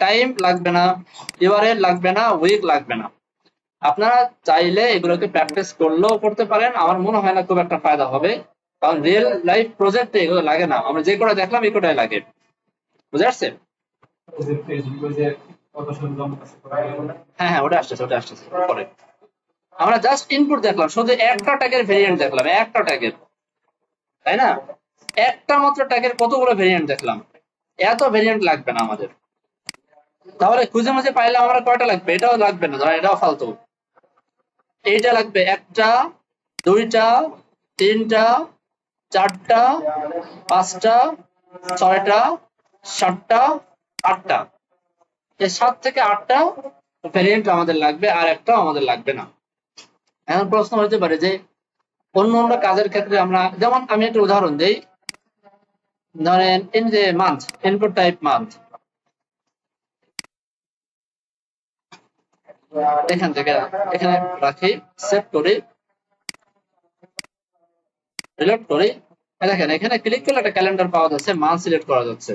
S1: টাইম লাগবে না, ইউআরএল লাগবে না, উইক লাগবে না। আপনারা চাইলে এগুলোকে প্র্যাকটিস করলেও করতে পারেন, আমার মনে হয় না খুব একটা ফায়দা হবে, কারণ রিয়েল লাইফ প্রজেক্টে এগুলো লাগে না। আমরা যে কটা দেখলাম এই কটাই লাগে। বুঝে আসছে? হ্যাঁ হ্যাঁ, ওটা আসতেছে, ওটা আসতেছে পরে। আমরা জাস্ট ইনপুট দেখলাম, শুধু একটা ট্যাগের ভেরিয়েন্ট দেখলাম, একটা ট্যাগের, তাই না? একটা মাত্র ট্যাগের কতগুলো ভেরিয়েন্ট দেখলাম, এত ভেরিয়েন্ট লাগবে না আমাদের। তাহলে খুঁজে মুজে পাইলে আমরা কয়টা লাগবে? এটাও লাগবে না, ধরেন এটাও ফালতু। এইটা লাগবে একটা, দুইটা, তিনটা, চারটা, পাঁচটা, ছয়টা, সাতটা, আটটা। এই 7 থেকে 8টা ভেরিয়েন্ট আমাদের লাগবে, আর একটাও আমাদের লাগবে না। এখন প্রশ্ন হতে পারে যে অন্য অন্য কাজের ক্ষেত্রে আমরা, যেমন আমি একটা উদাহরণ দিই, ধরেন ইন যে মান্থ, ইনপুট টাইপ মান্থ, এখান থেকে এখানে রাখি, সেভ করি, রিলোড করি। দেখেন এখানে ক্লিক করলে একটা ক্যালেন্ডার পাওয়া যাচ্ছে, মান্থ সিলেক্ট করা যাচ্ছে।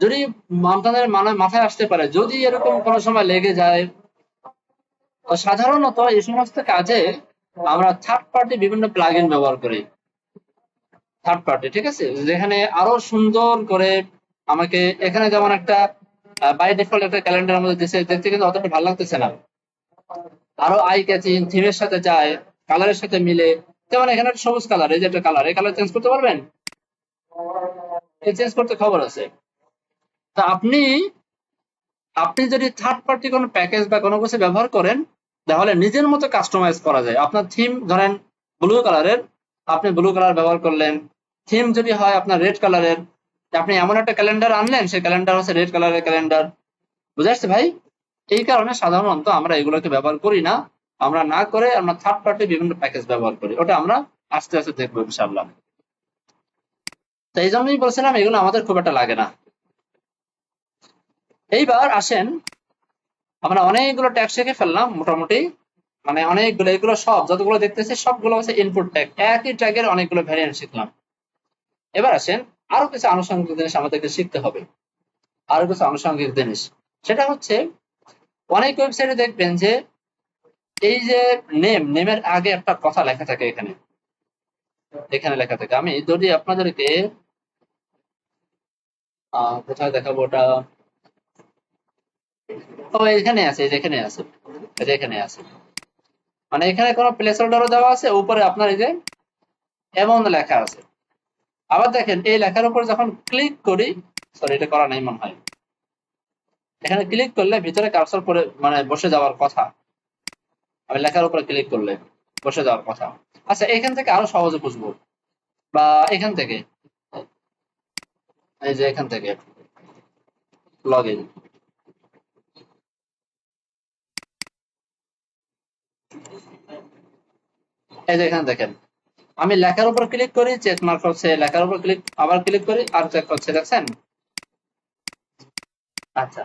S1: যদি আপনাদের মাথায় আসতে পারে যদি এরকম কোনো সময় লেগে যায়, তো সাধারণত এই সমস্ত কাজে আমরা থার্ড পার্টি বিভিন্ন প্লাগইন ব্যবহার করি। থার্ড পার্টি, ঠিক আছে, যেখানে আরো সুন্দর করে আমাকে, এখানে যেমন একটা বাই ডিফল্ট একটা ক্যালেন্ডার মধ্যে দিচ্ছে, দেখতে কিন্তু অতটা ভালো লাগতেছে না, আরো আই ক্যাচিং থিমের সাথে যায়, কালারের সাথে মিলে। যেমন এখানে একটা সবুজ কালার, এই যে একটা কালার, এই কালার চেঞ্জ করতে পারবেন, এই চেঞ্জ করতে খবর আছে। তা আপনি আপনি যদি থার্ড পার্টি কোনো প্যাকেজ বা কোনো কিছু ব্যবহার করেন তাহলে নিজের মতো কাস্টমাইজ করা যায়। আপনার থিম ধরেন ব্লু কালারের, আপনি ব্লু কালার ব্যবহার করলেন। থিম যদি হয় আপনার রেড কালারের, আপনি এমন একটা ক্যালেন্ডার আনলেন, সেই ক্যালেন্ডার হচ্ছে রেড কালারের ক্যালেন্ডার। বুঝে আসছে ভাই? এই কারণে সাধারণত আমরা এগুলোকে ব্যবহার করি না। আমরা না করে আমরা থার্ড পার্টি বিভিন্ন প্যাকেজ ব্যবহার করি, ওটা আমরা আস্তে আস্তে দেখবো ইনশাআল্লাহ। তো এই জন্যই বলছিলাম এগুলো আমাদের খুব একটা লাগে না। এইবার আসেন, আমরা অনেকগুলো ট্যাগ শিখে ফেললাম মোটামুটি, মানে অনেকগুলো, এগুলো সব যতগুলো দেখতেছি সবগুলো হচ্ছে ইনপুট ট্যাগ, একই ট্যাগের অনেকগুলো ভ্যারিয়েন্ট শিখলাম। এবার আসেন আরো কিছু আনুষঙ্গিক জিনিস আমাদেরকে শিখতে হবে, আরো কিছু আনুষঙ্গিক জিনিস। সেটা হচ্ছে অনেক ওয়েবসাইটে দেখবেন যে এই যে নেমের আগে একটা কথা লেখা থাকে, এখানে এখানে লেখা থাকে। আমি যদি আপনাদেরকে কোথায় দেখাবো ওটা, ও এখানে আছে, এই যে এখানে আছে, এই যে এখানে আছে, মানে এখানে কোনো প্লেস হোল্ডারও দেওয়া আছে, উপরে আপনার এই যে এমন লেখা আছে। আবার দেখেন এই লেখার উপর যখন ক্লিক করি, সরি এটা করা নাই মনে হয়, এখানে ক্লিক করলে ভিতরে কার্সর পরে মানে বসে যাওয়ার কথা, আমি লেখার উপরে ক্লিক করলে বসে যাওয়ার কথা। আচ্ছা, এখান থেকে আরো সহজে বুঝবো, বা এখান থেকে, এই যে এখান থেকে লগ ইন, এই যে এখানে দেখেন আমি লেখার উপর ক্লিক করি, চেক মার্ক হচ্ছে, লেখার উপর ক্লিক, আবার ক্লিক করি আর চেক হচ্ছে, দেখছেন? আচ্ছা,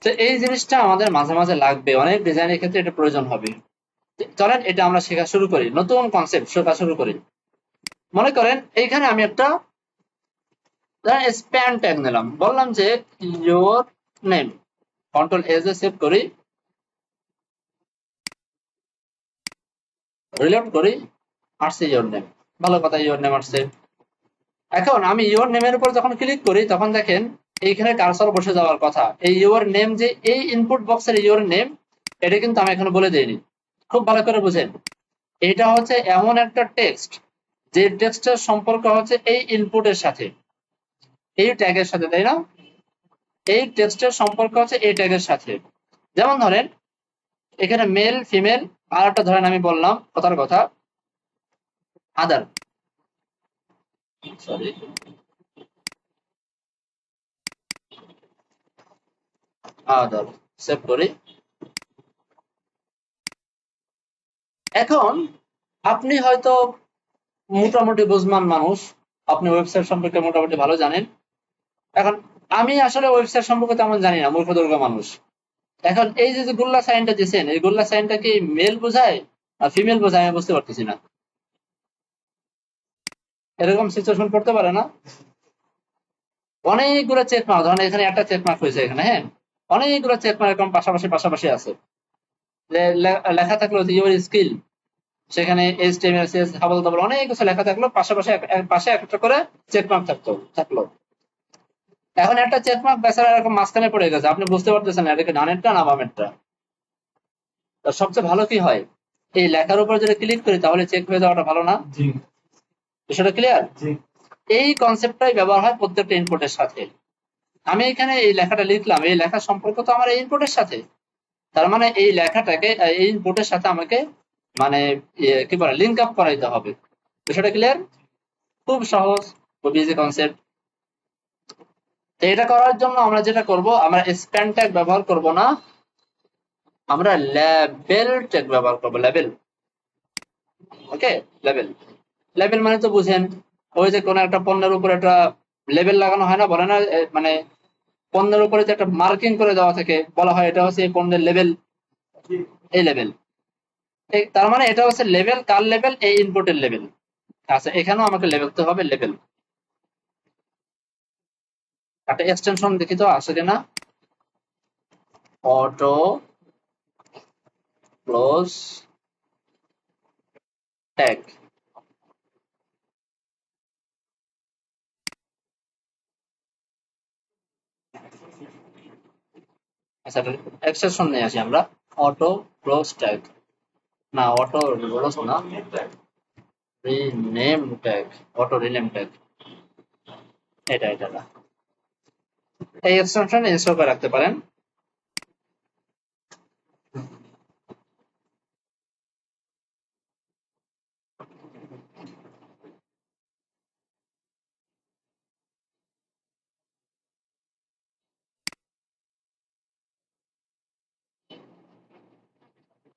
S1: তো এই জিনিসটা আমাদের মাঝে মাঝে লাগবে, অনেক ডিজাইনের ক্ষেত্রে এটা প্রয়োজন হবে। চলেন এটা আমরা শেখা শুরু করি, নতুন কনসেপ্ট শেখা শুরু করি। মনে করেন এইখানে আমি একটা স্প্যান ট্যাগ নিলাম, বললাম যে your name, control S A save করি, রিলোড করি, আসছে ইওর নেম। ভালো কথা, ইওর নেম আসছে। এখন আমি ইওর নেমের উপর যখন ক্লিক করি তখন দেখেন এইখানে কার্সর বসে যাওয়ার কথা। এই ইওর নেম যে এই ইনপুট বক্সের ইওর নেম, এটা কিন্তু আমি এখানে বলে দিইনি। খুব ভালো করে বুঝেন, এটা হচ্ছে এমন একটা টেক্সট যে টেক্সটের সম্পর্ক হচ্ছে এই ইনপুটের সাথে, এই ট্যাগের সাথে, তাই না? এই টেক্সটের সম্পর্ক হচ্ছে এই ট্যাগের সাথে। যেমন ধরেন এখানে মেল ফিমেল, আর একটা ধরেন আমি বললাম কথার কথা আদার, সরি আদার, সেভ করি। এখন আপনি হয়তো মোটামুটি বুঝমান মানুষ, আপনি ওয়েবসাইট সম্পর্কে মোটামুটি ভালো জানেন। এখন আমি আসলে ওয়েবসাইট সম্পর্কে তেমন জানি না, মূর্খ দুর্গা মানুষ। এখন এই যে গোল্লা সাইনটা দিয়েছেন, এই গোল্লা সাইনটা কি মেল বোঝায় আর ফিমেল বোঝায় আমি বুঝতে পারতেছি না। এরকম সিচুয়েশন পড়তে পারে না? অনেকগুলো চেক মার্ক, ধরেন এখানে একটা চেক মার্ক হয়েছে এখানে, হ্যাঁ, অনেকগুলো চেক মার্ক এরকম পাশাপাশি পাশাপাশি আছে। লেখা থাকলো ইউর স্কিল, সেখানে এইচটিএমএল সিএস হাবল দাবল অনেক কিছু লেখা থাকলো, পাশাপাশি পাশে একটা করে চেক মার্ক থাকলো। এখন একটা চেক মার্ক বেচারা এরকম মাঝখানে পড়ে গেছে, আপনি বুঝতে পারতেছেন না এটা কি ডানেরটা না বামেরটা। সবচেয়ে ভালো কি হয়, এই লেখার উপর যদি ক্লিক করি তাহলে চেক হয়ে যাওয়াটা ভালো না? বিষয়টা ক্লিয়ার? এই কনসেপ্টটাই ব্যবহার হয় প্রত্যেকটা ইনপুটের সাথে। আমি এখানে এই লেখাটা লিখলাম, এই লেখার সম্পর্ক তো আমার এই ইনপুটের সাথে, তার মানে এই লেখাটাকে এই ইনপুটের সাথে আমাকে মানে কি বলে লিঙ্ক আপ করাইতে হবে। বিষয়টা ক্লিয়ার? খুব সহজ, খুব ইজি কনসেপ্ট। এটা করার জন্য আমরা যেটা করব, আমরা স্প্যান ট্যাগ ব্যবহার করব না, আমরা লেবেল ট্যাগ ব্যবহার করব। লেবেল, ওকে, লেবেল। লেবেল মানে তো বুঝেন, ওই যে কোন একটা পণ্যের উপর একটা লেবেল লাগানো হয় না, বলে না মানে পণ্যের উপরে যে একটা মার্কিং করে দেওয়া থাকে, বলা হয় এটা হচ্ছে এই পণ্যের লেবেল, এই লেবেল। তার মানে এটা হচ্ছে লেবেল, কার লেবেল? এই ইনপুটের লেবেল। আচ্ছা, এখানেও আমাকে লেবেল তো হবে, লেবেল। একটা এক্সটেনশন দেখি তো আছে কিনা, অটো ক্লোজ ট্যাগ। আচ্ছা, এক্সটেনশন নিয়ে আসি আমরা, অটো ক্লোজ ট্যাগ, না অটো ক্লোজ না, rename tag, auto rename tag, এটা না। এই এক্সটেনশন ইনস্টল করে রাখতে পারেন।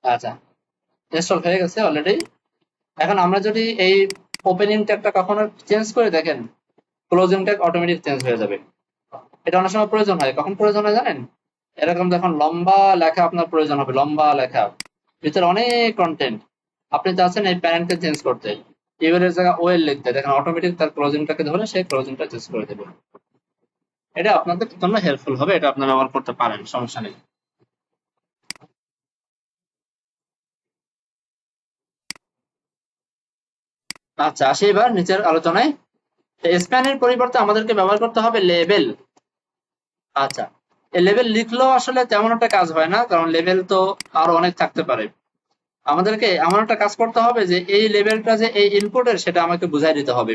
S1: আচ্ছা, ইনস্টল হয়ে গেছে অলরেডি। এখন আমরা যদি এই ওপেনিং ট্যাগটা কখনো চেঞ্জ করে দেখেন, ক্লোজিং ট্যাগ অটোমেটিক চেঞ্জ হয়ে যাবে। এটা অনেক সময় প্রয়োজন হয়, কখন প্রয়োজন হয় জানেন? এরকম যখন লম্বা লেখা আপনার প্রয়োজন হবে, লম্বা লেখা, ভিতরে অনেক কন্টেন্ট, আপনি চাচ্ছেন এই প্যারেন্টকে চেঞ্জ করতে, ইউএল এর জায়গায় ওএল লিখতে, দেখেন অটোমেটিক তার ক্লোজিংটাকে ধরে সেই ক্লোজিংটা চেঞ্জ করে দেবে। এটা আপনাদের জন্য হেল্পফুল হবে, এটা আপনারা ব্যবহার করতে পারেন, সমস্যা নেই। আচ্ছা, আসি এবার নিচের আলোচনায়। স্প্যানের পরিবর্তে আমাদেরকে ব্যবহার করতে হবে লেবেল। আচ্ছা, এই লেবেল লিখলেও আসলে তেমন একটা কাজ হয় না, কারণ লেবেল তো আরো অনেক থাকতে পারে। আমাদেরকে এমন একটা কাজ করতে হবে যে এই লেবেলটা যে এই ইনপুটের সেটা আমাকে বুঝাই দিতে হবে,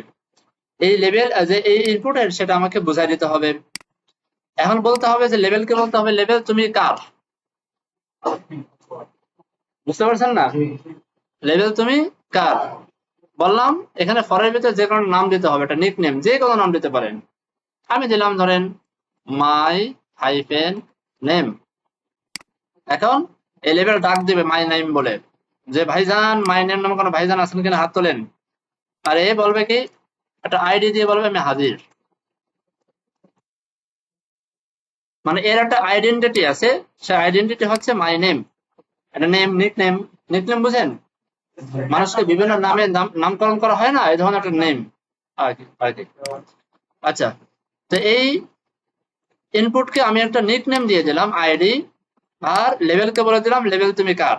S1: এই লেবেল যে এই ইনপুটের সেটা আমাকে বুঝাই দিতে হবে। এখন বলতে হবে যে লেবেলকে বলতে হবে, লেবেল তুমি কার, বুঝতে পারছেন না? লেবেল তুমি কার বললাম, এখানে ফরের ভিতরে যে কোনো নাম দিতে হবে, এটা নিক নেম, যে কোনো নাম দিতে পারেন। আমি দিলাম ধরেন মাই হাইফেন নেম। এখন এই লেবেল ডাক দিবে মাই নেম বলে, যে ভাইজান মাই নেম নামে কোনো ভাইজান আছেন কিনা হাত তোলেন। আর এ বলবে কি, একটা আইডি দিয়ে বলবে আমি হাজির, মানে এর একটা আইডেন্টিটি আছে, সে আইডেন্টিটি হচ্ছে মাই নেম। এটা name, nick name, nick name বুঝেন, মানুষকে বিভিন্ন নামে নামকরণ করা হয় না, এই ধরনের একটা নেম আর কি। আচ্ছা, তো এই ইনপুটকে আমি একটা নিক নেম দিয়ে দিলাম আইডি, আর লেভেলকে বলে দিলাম লেভেল তুমি কার।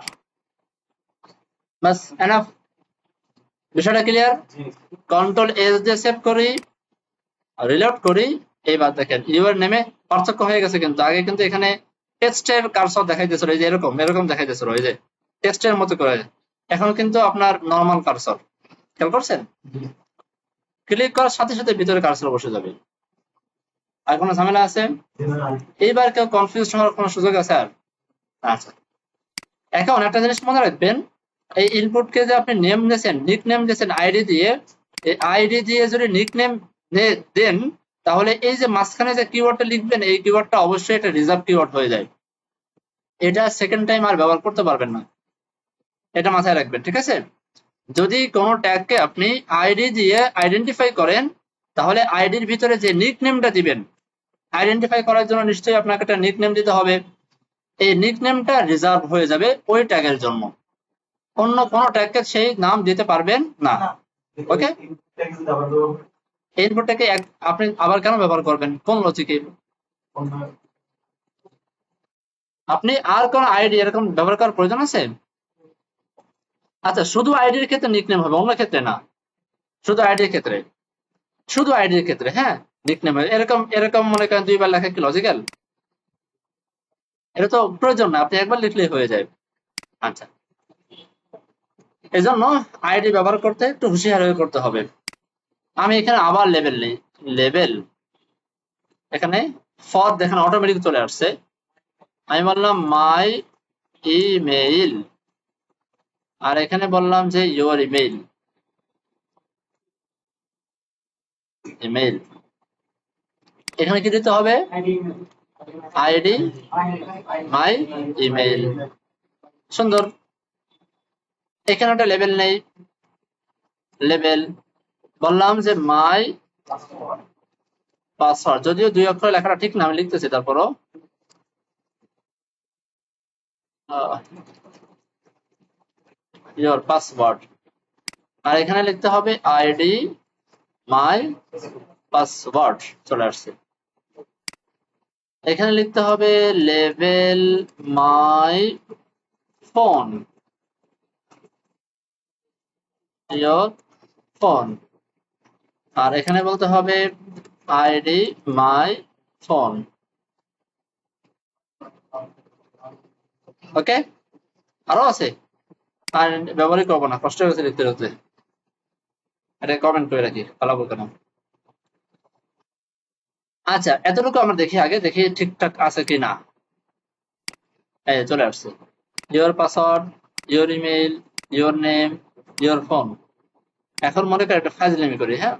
S1: বাস এনাফ। বিষয়টা ক্লিয়ার? কন্ট্রোল এস দিয়ে সেভ করি, রিলোড করি। এইবার দেখেন ইউর নেমে পার্থক্য হয়ে গেছে, কিন্তু আগে কিন্তু এখানে টেক্সটের কার্সর দেখাইতেছিল, এই যে এরকম এরকম দেখাইতেছিল, এই যে টেক্সটের মতো করে। এখন কিন্তু আপনার নরমাল কার্সর, খেয়াল করছেন? ক্লিক করার সাথে সাথে ভিতরে কার্সর বসে যাবে। আর কোনো ঝামেলা আছে? এইবার কেউ কনফিউজ হওয়ার কোনো সুযোগ আছে আর? আচ্ছা, এখন একটা জিনিস মনে রাখবেন, এই ইনপুটকে যে আপনি নেম দিয়েছেন, নিক নেম দিয়েছেন আইডি দিয়ে, এই আইডি দিয়ে যদি নিক নেম দেন, তাহলে এই যে মাঝখানে যে কিওয়ার্ডটা লিখবেন, এই কিওয়ার্ডটা অবশ্যই এটা রিজার্ভ কিওয়ার্ড হয়ে যায়। এটা সেকেন্ড টাইম আর ব্যবহার করতে পারবেন না, এটা মাথায় রাখবেন, ঠিক আছে? যদি কোনো ট্যাগকে আপনি আইডি দিয়ে আইডেন্টিফাই করেন, তাহলে আইডির ভিতরে যে নিক নেমটা দিবেন, আইডেন্টিফাই করার জন্য নিশ্চয়ই আপনাকে একটা নিক নেম দিতে হবে। এই নিক নেমটা রিজার্ভ হয়ে যাবে ওই ট্যাগের জন্য, অন্য কোনো ট্যাগকে সেই নাম দিতে পারবেন না। ওকে, ইনপুটটাকে আপনি আবার কেন ব্যবহার করবেন, কোন লজিকে? আপনি আর কোন আইডি এরকম ব্যবহার করার প্রয়োজন আছে? আচ্ছা, শুধু আইডির ক্ষেত্রে নিকনেম হবে, অন্য ক্ষেত্রে না। শুধু আইডির ক্ষেত্রে, শুধু আইডির ক্ষেত্রে, হ্যাঁ নিকনেম হবে। এরকম এরকম মনে করেন দুইবার লেখা কি লজিক্যাল? এটা তো প্রয়োজন না, আপনি একবার লিখলেই হয়ে যায়। আচ্ছা, এই জন্য আইডি ব্যবহার করতে একটু হুঁশিয়ার হয়ে করতে হবে। আমি এখানে আবার লেভেল নেই, লেভেল, এখানে ফর দেখেন অটোমেটিক চলে আসছে। আমি বললাম মাই ইমেইল, আর এখানে বললাম যে ইউর ইমেইল, ইমেইল। এখানে কি দিতে হবে? আইডি মাই ইমেইল। সুন্দর। এখানে একটা লেভেল নেই, লেভেল বললাম যে মাই পাসওয়ার্ড, যদিও দুই অক্ষর লেখাটা ঠিক না, আমি লিখতেছি তারপরও। ইয়োর পাসওয়ার্ড, আর এখানে লিখতে হবে আইডি মাই পাসওয়ার্ড, চলে আসছে। এখানে লিখতে হবে লেভেল মাই ফোন, ইয়োর ফোন, আর এখানে বলতে হবে আইডি মাই ফোন। ওকে, আরো আছে, আর ব্যবহারই করবো না, কষ্ট হয়েছে লিখতে লিখতে, এটা কমেন্ট করে রাখি, পালাবো কেন। আচ্ছা, এতটুকু আমরা দেখি, আগে দেখি ঠিকঠাক আছে কিনা। এই চলে আসছে, your password, your email, your name, your phone. এখন মনে করি একটা ফাজলামি করি, হ্যাঁ,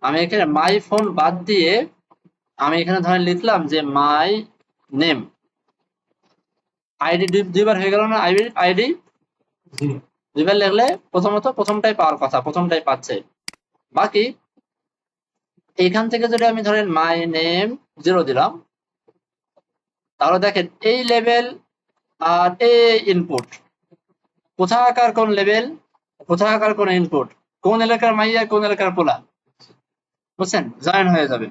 S1: আমি এখানে মাই ফোন বাদ দিয়ে আমি এখানে ধরেন লিখলাম যে মাই নেম। আইডি দুইবার হয়ে গেল না? আইডি দুইবার লিখলে প্রথমত প্রথমটাই পাওয়ার কথা, প্রথমটাই পাচ্ছে। বাকি এইখান থেকে যদি আমি ধরেন মাই নেম 0 দিলাম, তাহলে দেখেন এই লেভেল আর এই ইনপুট, কোথাকার কোন লেভেল, কোথাকার কোন ইনপুট, কোন এলাকার মাইয়া কোন এলাকার পোলা, বুঝছেন? জয়েন হয়ে যাবে।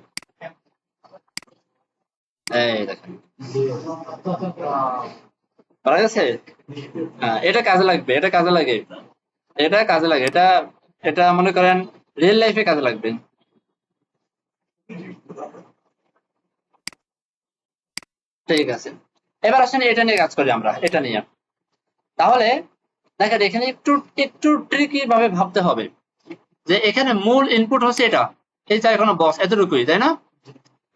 S1: এই দেখেন পারা গেছে। হ্যাঁ, এটা কাজে লাগবে, এটা কাজে লাগে, এটা কাজে লাগে, এটা এটা মনে করেন রিয়েল লাইফে কাজে লাগবে। ঠিক আছে, এবার আসেন এটা নিয়ে কাজ করি আমরা, এটা নিয়ে। তাহলে দেখেন এখানে একটু একটু ট্রিকি ভাবে ভাবতে হবে, যে এখানে মূল ইনপুট হচ্ছে এটা, এই যে এখনো বক্স এতটুকুই, তাই না?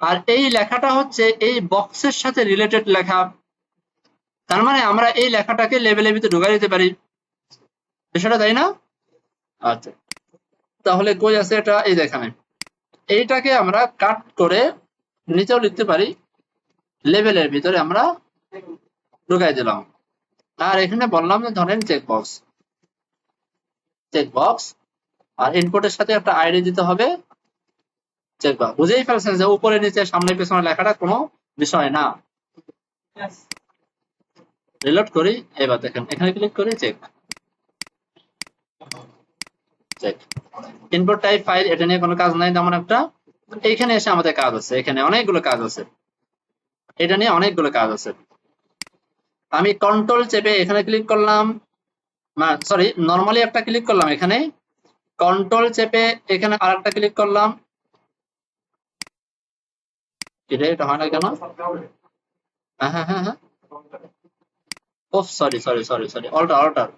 S1: আর এই লেখাটা হচ্ছে এই বক্সের সাথে রিলেটেড লেখা, তার মানে আমরা এই লেখাটাকে লেভেলের ভিতরে ঢুকাই দিতে পারি, বিষয়টা তাই না? আচ্ছা, তাহলে কই আছে এটা? এই দেখেন, এইটাকে আমরা কাট করে নিচেও লিখতে পারি, লেভেলের ভিতরে আমরা ঢুকাই দিলাম। আর এখানে বললাম যে ধরেন চেকবক্স, চেকবক্স, আর ইনপুটের সাথে একটা আইডি দিতে হবে, চেকবক্স। বুঝেই ফেলছেন যে উপরে নিচে সামনে পেছনে লেখাটা কোনো বিষয় না। রিলোড করি, এবার দেখেন এখানে ক্লিক করি, check, check. Input type file, এটা নিয়ে কোনো কাজ নাই তেমন একটা। এইখানে এসে আমাদের কাজ আছে, এখানে অনেকগুলো কাজ আছে। এটা নিয়ে অনেকগুলো কাজ আছে। আমি কন্ট্রোল চেপে এখানে ক্লিক করলাম, সরি নর্মালি একটা ক্লিক করলাম, এখানে কন্ট্রোল চেপে এখানে আরেকটা ক্লিক করলাম। এটা হয় না কেন? হ্যাঁ হ্যাঁ হ্যাঁ হ্যাঁ, ও sorry sorry sorry sorry, alter alter,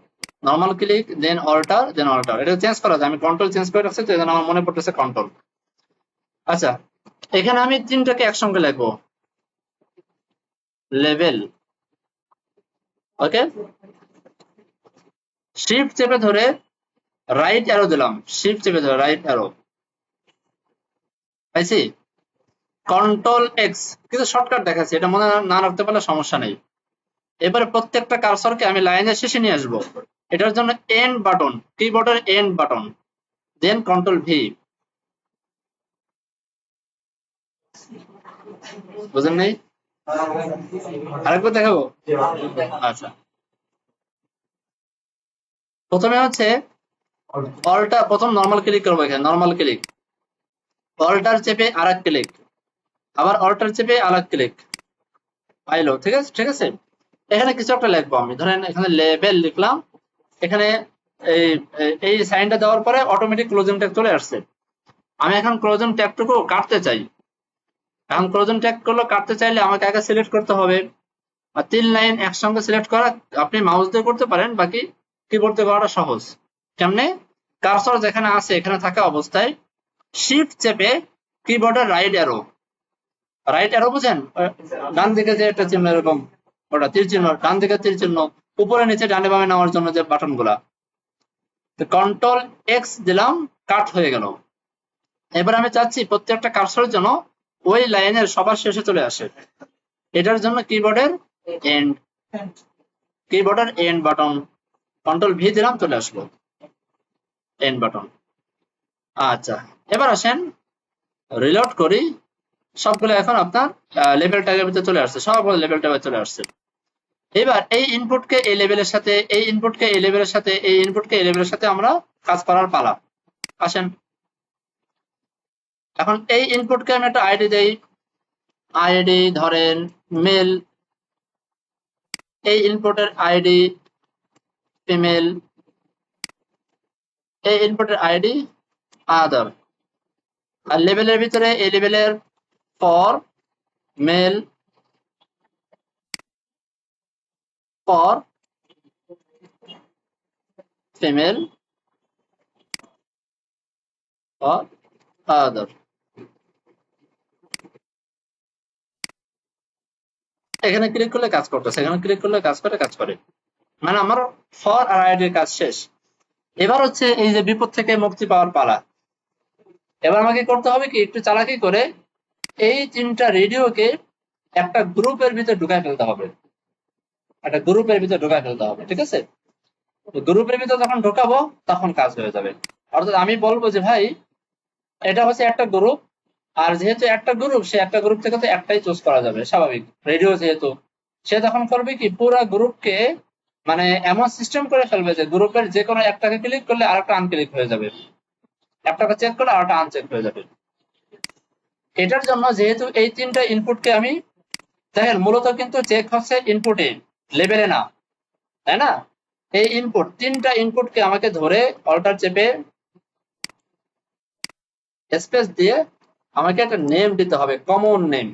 S1: normal click then alter then alter, এটা চেঞ্জ করা যায়। আমি কন্ট্রোল চেঞ্জ করে রাখছি তো এজন্য আমার মনে পড়তেছে কন্ট্রোল। আচ্ছা, এখানে আমি তিনটাকে একসঙ্গে লিখবো, লেভেল। ওকে, শিফট চেপে ধরে রাইট অ্যারো দিলাম, শিফট চেপে ধরে রাইট অ্যারো, পাইছি। কন্ট্রোল এক্স, কিছু শর্টকাট দেখাচ্ছি, এটা মনে না রাখতে পারলে সমস্যা নেই। এবারে প্রত্যেকটা কার্সরকে আমি লাইনের শেষে নিয়ে আসবো, এটার জন্য এন্ড বাটন, কিবোর্ডের end button, then control V. বুঝেন নাই? আরেকবার দেখাবো? আচ্ছা, প্রথমে হচ্ছে অল্টার, প্রথম নর্মাল ক্লিক করবো, এখানে নর্মাল ক্লিক, অল্টার চেপে আরেক ক্লিক, আবার অল্টার চেপে আরেক ক্লিক, পাইলো। ঠিক আছে ঠিক আছে। এখানে কিছু একটা লিখবো আমি, ধরেন এখানে লেভেল লিখলাম, এখানে এই এই সাইনটা দেওয়ার পরে অটোমেটিক ক্লোজিং ট্যাগ চলে আসছে। আমি এখন ক্লোজিং ট্যাগটুকু কাটতে চাই, এখন ক্লোজিং ট্যাগ গুলো কাটতে চাইলে আমাকে আগে সিলেক্ট করতে হবে। আর 3 লাইন একসঙ্গে সিলেক্ট করা আপনি মাউস দিয়ে করতে পারেন, বাকি কিবোর্ড দিয়ে করাটা সহজ। কেমনে? কার্সর যেখানে আছে এখানে থাকা অবস্থায় শিফট চেপে কিবোর্ডের রাইট অ্যারো, রাইট অ্যারো বুঝেন? ডান দিকে যে একটা চিহ্ন এরকম, ওটা তীর চিহ্ন, ডান দিকে তীর চিহ্ন, উপরে নিচে ডানে বামে নেওয়ার জন্য যে বাটন গুলা, কন্ট্রোল এক্স দিলাম, কাট হয়ে গেল। এবার আমি চাচ্ছি প্রত্যেকটা কার্সরের জন্য ওই লাইনের সবার শেষে চলে আসে, এটার জন্য কিবোর্ডের এন্ড, কিবোর্ডের এন্ড বাটন, কন্ট্রোল ভি দিলাম, চলে আসলো এন্ড বাটন। আচ্ছা, এবার আসেন রিলোড করি, সবগুলো এখন আপনার লেভেল ট্যাগের ভিতরে চলে আসছে, সবগুলো লেভেল ট্যাগে চলে আসছে। এবার এই ইনপুটকে এই লেভেলের সাথে, এই ইনপুটকে এই লেভেলের সাথে, এই ইনপুটকে এই লেভেলের সাথে আমরা কাজ করার পালা। আসেন, এখন এই ইনপুটকে আমি একটা আইডি দেই, আইডি ধরেন মেল, এই ইনপুটের আইডি ফিমেল, এই ইনপুটের আইডি আদার, আর লেভেলের ভিতরে এই লেভেলের for mail, for female, for other. এখানে ক্লিক করলে কাজ করতেছে, এখানে ক্লিক করলে কাজ করে, কাজ করে, মানে আমার ফর আর আইডির কাজ শেষ। এবার হচ্ছে এই যে বিপদ থেকে মুক্তি পাওয়ার পালা। এবার আমাকে করতে হবে কি, একটু চালাকি করে এই তিনটা রেডিওকে একটা গ্রুপের ভিতরে ঢুকায় ফেলতে হবে, একটা গ্রুপের ভিতরে ঢুকায় ফেলতে হবে। ঠিক আছে, গ্রুপের ভিতরে যখন ঢোকাবো তখন কাজ হয়ে যাবে। অর্থাৎ আমি বলবো যে ভাই এটা হচ্ছে একটা গ্রুপ, আর যেহেতু একটা গ্রুপ, সে একটা গ্রুপ থেকে তো একটাই চুজ করা যাবে, স্বাভাবিক, রেডিও যেহেতু। সে তখন করবে কি, পুরা গ্রুপকে মানে এমন সিস্টেম করে ফেলবে যে গ্রুপের যে কোনো একটাকে ক্লিক করলে আরেকটা আনক্লিক হয়ে যাবে, একটাকে চেক করলে আরেকটা আনচেক হয়ে যাবে। এটার জন্য যেহেতু এই তিনটা ইনপুটকে আমি, দেখেন মূলত কিন্তু চেক হচ্ছে ইনপুটে, লেভেলে না, তাই না? এই ইনপুট, তিনটা ইনপুটকে আমাকে ধরে অল্টার চেপে স্পেস দিয়ে আমাকে একটা নেম দিতে হবে, কমন নেম,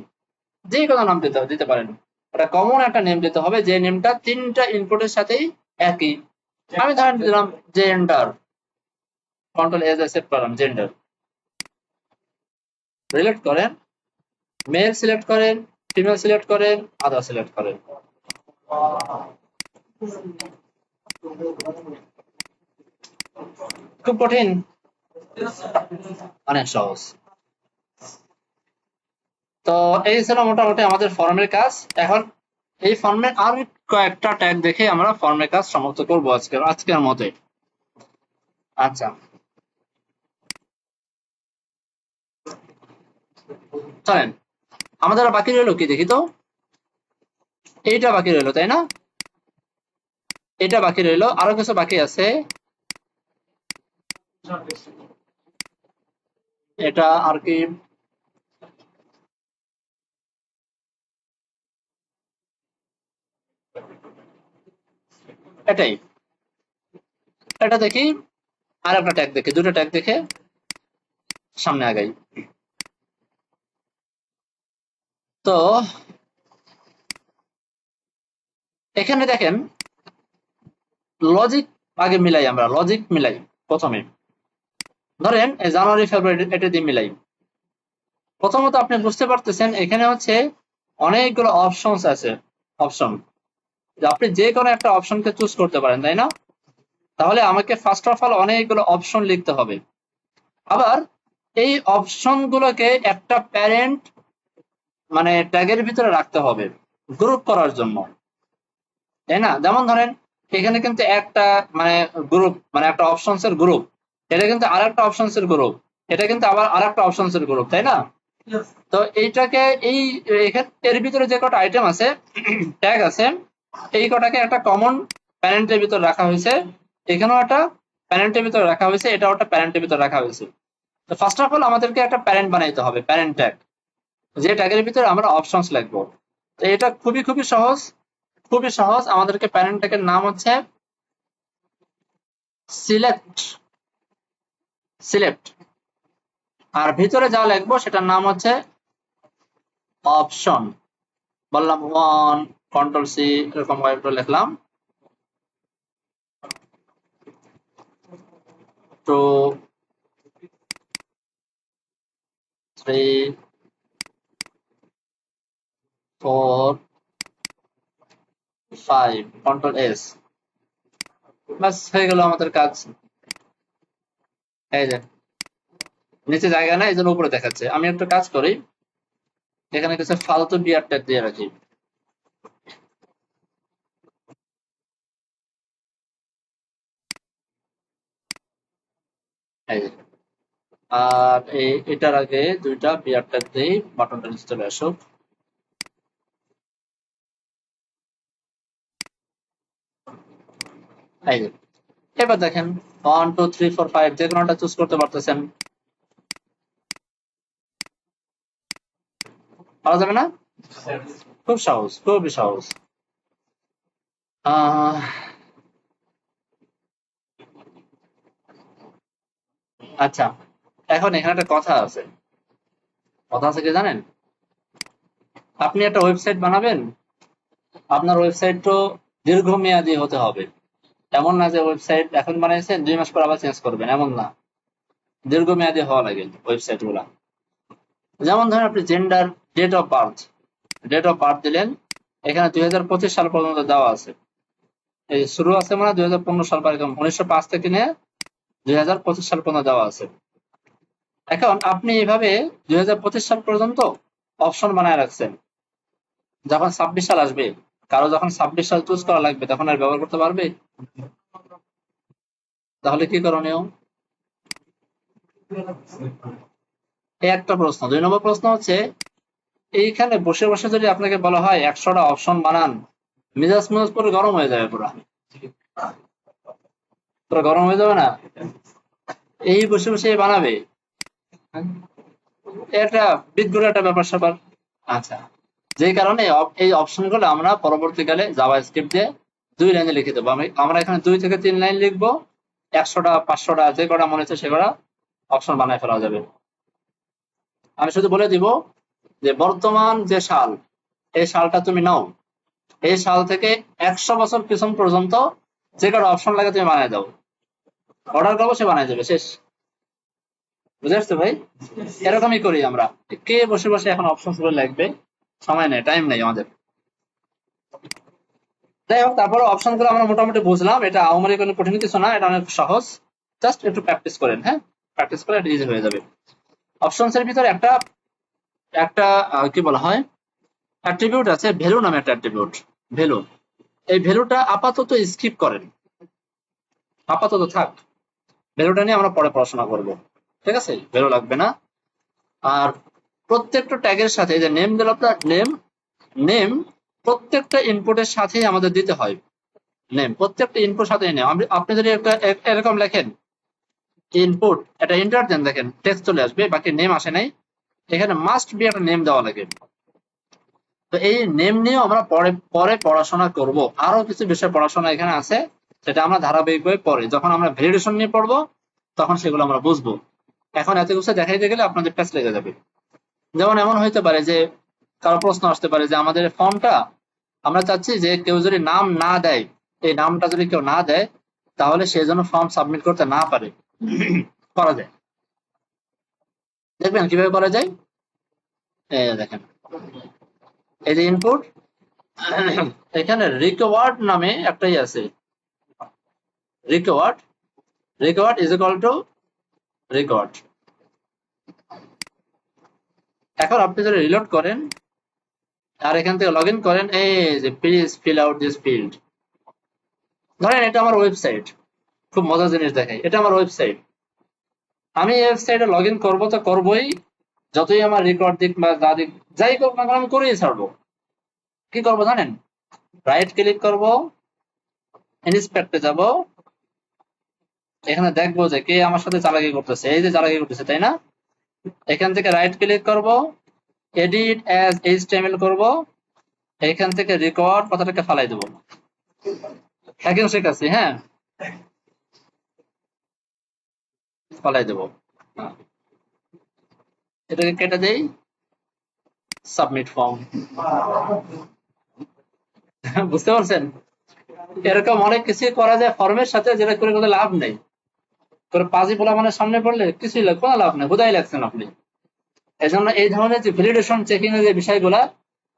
S1: যে কোনো নাম দিতে পারেন, একটা কমন একটা নেম দিতে হবে, যে নেমটা তিনটা ইনপুটের সাথেই একই। আমি ধরেন দিলাম gender, control as a save করলাম জেন্ডার, রিলেট করেন, মেল সিলেক্ট করেন, ফিমেল সিলেক্ট করেন, আদার সিলেক্ট করেন। খুব কঠিন? অনেক সহজ। তো এই ছিল মোটামুটি আমাদের ফর্মের কাজ। এখন এই ফর্মের আরো কয়েকটা ট্যাগ দেখে আমরা ফর্মের কাজ সমাপ্ত করবো আজকের মতে। আচ্ছা, চলেন আমাদের আর বাকি রইলো কি দেখি তো, এইটা বাকি রইলো তাই না, এটা বাকি রইলো, আরো কিছু বাকি আছে। এটা আর কি, এটাই, এটা দেখি আর একটা ট্যাগ দেখে, দুটো ট্যাগ দেখে সামনে আগাই। তো এখানে দেখেন লজিক আগে মিলাই, আমরা লজিক মিলাই প্রথমে। ধরেন জানুয়ারি ফেব্রুয়ারি এটা দিয়ে মিলাই। প্রথমত আপনি বুঝতে পারতেছেন এখানে হচ্ছে অনেকগুলো অপশনস আছে, অপশন, আপনি যে কোনো একটা অপশনকে চুজ করতে পারেন, তাই না? তাহলে আমাকে ফার্স্ট অফ অল অনেকগুলো অপশন লিখতে হবে। আবার এই অপশন গুলোকে একটা প্যারেন্ট মানে ট্যাগের ভিতরে রাখতে হবে গ্রুপ করার জন্য, তাই না? যেমন ধরেন এখানে কিন্তু একটা মানে গ্রুপ মানে একটা অপশনস এর গ্রুপ, এটা কিন্তু আরেকটা অপশনস এর গ্রুপ, এটা কিন্তু আবার আরেকটা অপশনস এর গ্রুপ, তাই না? তো এইটাকে এই এখানে এর ভিতরে যে কটা আইটেম আছে ট্যাগ আছে, এই কটাকে একটা কমন প্যারেন্টের ভিতর রাখা হয়েছে, এখানেও একটা প্যারেন্টের ভিতর রাখা হয়েছে, এটাও একটা প্যারেন্টের ভিতর রাখা হয়েছে। তো ফার্স্ট অফ অল আমাদেরকে একটা প্যারেন্ট বানাইতে হবে, প্যারেন্ট ট্যাগ, যে ট্যাগের ভিতরে আমরা অপশনস লিখবো। তো এটা খুবই খুবই সহজ, খুবই সহজ। আমাদেরকে প্যারেন্ট ট্যাগের নাম হচ্ছে সিলেক্ট, সিলেক্ট, আর ভিতরে যা লিখবো সেটার নাম হচ্ছে অপশন। বললাম 1, কন্ট্রোল সি এরকম করে লিখলাম, 2, 3, 4, 5, কন্ট্রোল এস। ব্যাস হয়ে গেল আমাদের কাজ। এই যে নিচে জায়গা নাই, এই জন্য উপরে দেখাচ্ছে। আমি একটা কাজ করি, এখানে কিছু ফালতু বিয়ার ট্যাগ দিয়ে রাখি। এই যে, আর এটার আগে দুইটা বিয়ার ট্যাগ দিই, বাটনটা নিচে চলে আসুক। এই যে এবার দেখেন 1, 2, 3, 4, 5 যে কোনোটা চুজ করতে পারতেছেন, পারা যাবে না? খুব সহজ, খুবই সহজ। আচ্ছা, এখন এখানে একটা কথা আছে, কথা আছে কি জানেন? আপনি একটা ওয়েবসাইট বানাবেন, আপনার ওয়েবসাইট তো দীর্ঘমেয়াদী হতে হবে। এমন না যে ওয়েবসাইট এখন বানাইছেন 2 মাস পর আবার চেঞ্জ করবেন, এমন না। দীর্ঘমেয়াদী হওয়া লাগে ওয়েবসাইট গুলা। যেমন ধরেন আপনি gender, date of birth, date of birth দিলেন, এখানে 2025 সাল পর্যন্ত দেওয়া আছে। এই শুরু আছে মানে 2015 সাল পর্যন্ত, 1905 থেকে নিয়ে 2025 সাল পর্যন্ত দেওয়া আছে। এখন আপনি এভাবে 2025 সাল পর্যন্ত অপশন বানায় রাখছেন, যখন 26 সাল আসবে, কারো যখন 26 সাল চুজ করা লাগবে তখন আর ব্যবহার করতে পারবে? তাহলে কি করণীয়? এই একটা প্রশ্ন। 2 নম্বর প্রশ্ন হচ্ছে, এইখানে বসে বসে যদি আপনাকে বলা হয় 100টা অপশন বানান, মেজাজ মেজাজ পুরো গরম হয়ে যাবে, পুরো পুরো গরম হয়ে যাবে না? এই বসে বসে বানাবে, এটা বিদঘুট একটা ব্যাপার স্যাপার। আচ্ছা, যে কারণে এই অপশন গুলো আমরা পরবর্তীকালে জাভাস্ক্রিপ্ট দিয়ে 2 লাইনে লিখে দেবো। আমরা এখানে 2 থেকে 3 লাইন লিখবো, 100টা 500টা যে কটা মনে হচ্ছে সে কটা অপশন বানায় ফেলা যাবে। আমি শুধু বলে দিব যে বর্তমান যে সাল, এই সালটা তুমি নাও, এই সাল থেকে 100 বছর পিছন পর্যন্ত যে কটা অপশন লাগে তুমি বানায় দাও, অর্ডার করবো সে বানায় দেবে, শেষ। বুঝে আসছো ভাই? এরকমই করি আমরা। কে বসে বসে এখন অপশন গুলো লিখবে, সময় নেই, টাইম নেই আমাদের। যাই হোক, তারপরে অপশন গুলো আমরা মোটামুটি বুঝলাম, এটা আমাদের কোনো কঠিন কিছু না, এটা অনেক সহজ। জাস্ট একটু প্র্যাকটিস করেন, হ্যাঁ, প্র্যাকটিস করে এটা ইজি হয়ে যাবে। অপশনস এর ভিতরে একটা একটা কি বলা হয়, অ্যাট্রিবিউট আছে, ভ্যালু নামে একটা অ্যাট্রিবিউট, ভ্যালু। এই ভ্যালুটা আপাতত স্কিপ করেন, আপাতত থাক, ভ্যালুটা নিয়ে আমরা পরে পড়াশোনা করব, ঠিক আছে? ভ্যালু লাগবে না। আর প্রত্যেকটা ট্যাগের সাথে, যে নেম দিল আপনার, নেম, নেম প্রত্যেকটা ইনপুটের সাথেই আমাদের দিতে হয়, নেম প্রত্যেকটা ইনপুট সাথে নেম। আপনি যদি একটা এরকম লেখেন ইনপুট, এটা এন্টার দেন, দেখেন টেক্সট চলে আসবে, বাকি নেম আসে নাই, এখানে মাস্ট বি একটা নেম দেওয়া লাগে। তো তো এই নেম নিয়েও আমরা পরে পরে পড়াশোনা করব। আরো কিছু বিষয় পড়াশোনা এখানে আছে, সেটা আমরা ধারাবাহিকভাবে পরে যখন আমরা ভ্যালিডেশন নিয়ে পড়বো তখন সেগুলো আমরা বুঝবো। এখন এত কিছু দেখাইতে গেলে আপনাদের প্যাচ লেগে যাবে। যেমন এমন হইতে পারে যে কারো প্রশ্ন আসতে পারে যে আমাদের ফর্মটা আমরা চাচ্ছি যে কেউ যদি নাম না দেয়, এই নামটা যদি কেউ না দেয় তাহলে সে যেন ফর্ম সাবমিট করতে না পারে। করা যায়, দেখবেন কিভাবে করা যায়। দেখেন এই যে ইনপুট, এখানে রিকোয়ার্ড নামে একটাই আছে, required, required is equal to record. এখন আপনি যদি রিলোড করেন আর এখান থেকে লগ ইন করেন, এই যে please fill out this field, ধরেন এটা আমার ওয়েবসাইট, খুব মজার জিনিস দেখাই, এটা আমার ওয়েবসাইট, আমি এই ওয়েবসাইটে লগ ইন করবো তো করবোই, যতই আমার রেকর্ড দিক বা যা দিক যাই করবো না কেন আমি করেই ছাড়বো। কি করবো জানেন, রাইট ক্লিক করব, ইন্সপেক্টে যাব, এখানে দেখবো যে কে আমার সাথে চালাকি করতেছে, এই যে চালাকি করতেছে তাই না, এখান থেকে রাইট ক্লিক করব, এডিট অ্যাজ এইচটিএমএল করব, এখান থেকে রেকর্ড কথাটাকে ফালাই দেবো। হ্যাকিং শেখাচ্ছি, হ্যাঁ ফালাই দেবো, এটাকে কেটে দেই, সাবমিট ফর্ম। বুঝতে পারছেন, এরকম অনেক কিছু করা যায় ফর্মের সাথে, যেটা করে কোনো লাভ নেই, করে পাজি পোলা মানে সামনে পড়লে কিছুই কোনো লাভ নেই, বোধাই লাগছেন আপনি। এই জন্য এই ধরনের যে ভ্যালিডেশন চেকিং এর যে বিষয়গুলা,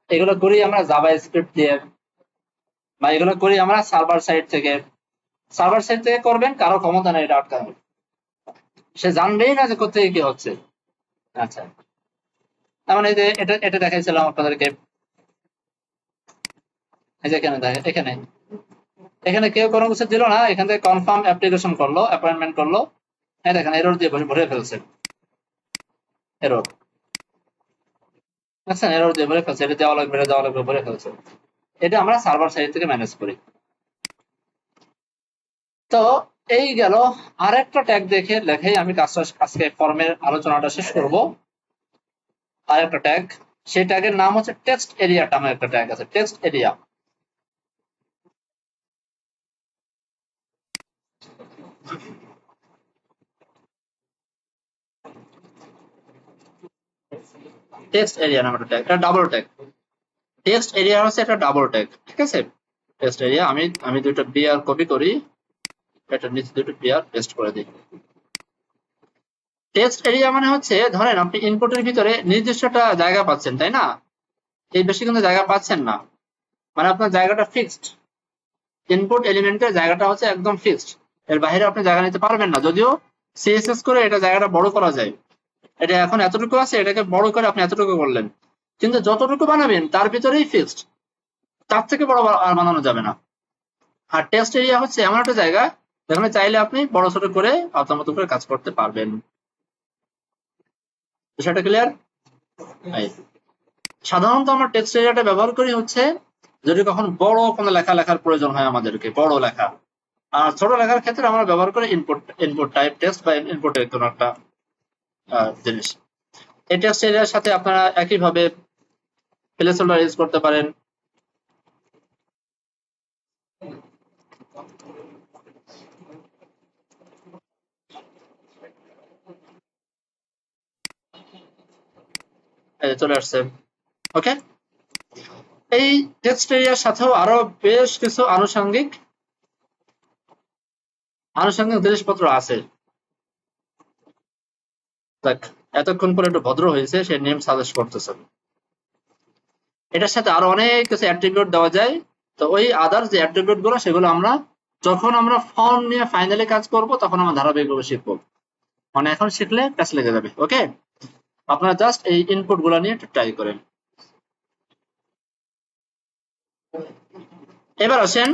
S1: এগুলো করি আমরা জাভা স্ক্রিপ্ট দিয়ে, বা এগুলো করি আমরা সার্ভার সাইড থেকে। সার্ভার সাইড থেকে করবেন, কারো ক্ষমতা নেই এটা আটকানোর, সে জানবেই না যে কোথায় কি হচ্ছে। আচ্ছা, তার এই যে এটা এটা দেখাইছিলাম আপনাদেরকে, এই যে এখানে দেখেন, এখানে এখানে কেউ কোনো কিছু দিল না, এখান থেকে কনফার্ম অ্যাপ্লিকেশন করলো, অ্যাপয়েন্টমেন্ট করলো, এই দেখেন এরর দিয়ে ভরে ফেলছে, এরর, বুঝছেন, এরর দিয়ে ভরে ফেলছে, এটা দেওয়া লাগবে, এটা দেওয়া লাগবে, ভরে ফেলছে। এটা আমরা সার্ভার সাইড থেকে ম্যানেজ করি। তো এই গেল আরেকটা ট্যাগ দেখে লেখে আমি কাজটা আজকে ফর্মের আলোচনাটা শেষ করব। আরেকটা ট্যাগ, সেই ট্যাগের নাম হচ্ছে টেক্সট এরিয়া নামে একটা ট্যাগ আছে, টেক্সট এরিয়া। টেক্সট এরিয়া নামে একটা ট্যাগ, এটা ডাবল ট্যাগ। টেক্সট এরিয়া হচ্ছে একটা ডাবল ট্যাগ, ঠিক আছে। টেক্সট এরিয়া, আমি আমি দুটো বিআর কপি করি, এটা নিচে দুটো বিআর পেস্ট করে দিই। টেক্সট এরিয়া মানে হচ্ছে, ধরেন আপনি ইনপুটের ভিতরে নির্দিষ্ট একটা জায়গা পাচ্ছেন তাই না, এই বেশি কিন্তু জায়গা পাচ্ছেন না, মানে আপনার জায়গাটা ফিক্সড, ইনপুট এলিমেন্টের জায়গাটা হচ্ছে একদম ফিক্সড, এর বাইরে আপনি জায়গা নিতে পারবেন না। যদিও সিএসএস করে এটা জায়গাটা বড় করা যায়, এটা এখন এতটুকু আছে, এটাকে বড় করে আপনি এতটুকু করলেন, কিন্তু যতটুকু বানাবেন তার ভিতরেই ফিক্সড, তার থেকে বড় আর বানানো যাবে না। আর টেক্সট এরিয়া হচ্ছে এমন একটা জায়গা যেখানে চাইলে আপনি বড় ছোট করে আপনার মতো করে কাজ করতে পারবেন। বিষয়টা ক্লিয়ার? সাধারণত আমরা টেক্সট এরিয়াটা ব্যবহার করি হচ্ছে যদি কখন বড় কোনো লেখা লেখার প্রয়োজন হয় আমাদেরকে, বড় লেখা। আর ছোট লেখার ক্ষেত্রে আমরা ব্যবহার করি ইনপুট, ইনপুট টাইপ টেক্সট বা ইনপুটের কোনো একটা জিনিস। এই টেক্সট এরিয়ার সাথে আপনারা একইভাবে প্লেসহোল্ডার ইউজ করতে পারেন। চলে আসছে, ওকে। এই টেক্সট এরিয়ার সাথেও আরো বেশ কিছু আনুষঙ্গিক জিনিসপত্র আছে। দেখ, এতক্ষণ পরে একটু ভদ্র হয়েছে, সে নেম সাজেস্ট করতেছে। এটার সাথে আরো অনেক কিছু অ্যাট্রিবিউট দেওয়া যায়। তো ওই আদার্স যে অ্যাট্রিবিউট গুলো, সেগুলো আমরা যখন আমরা ফর্ম নিয়ে ফাইনালি কাজ করব তখন আমরা ধারাবাহিকভাবে শিখবো, মানে এখন শিখলে প্যাচ লেগে যাবে। ওকে, আপনারা জাস্ট এই ইনপুট গুলা নিয়ে ট্রাই করেন। এবার আসেন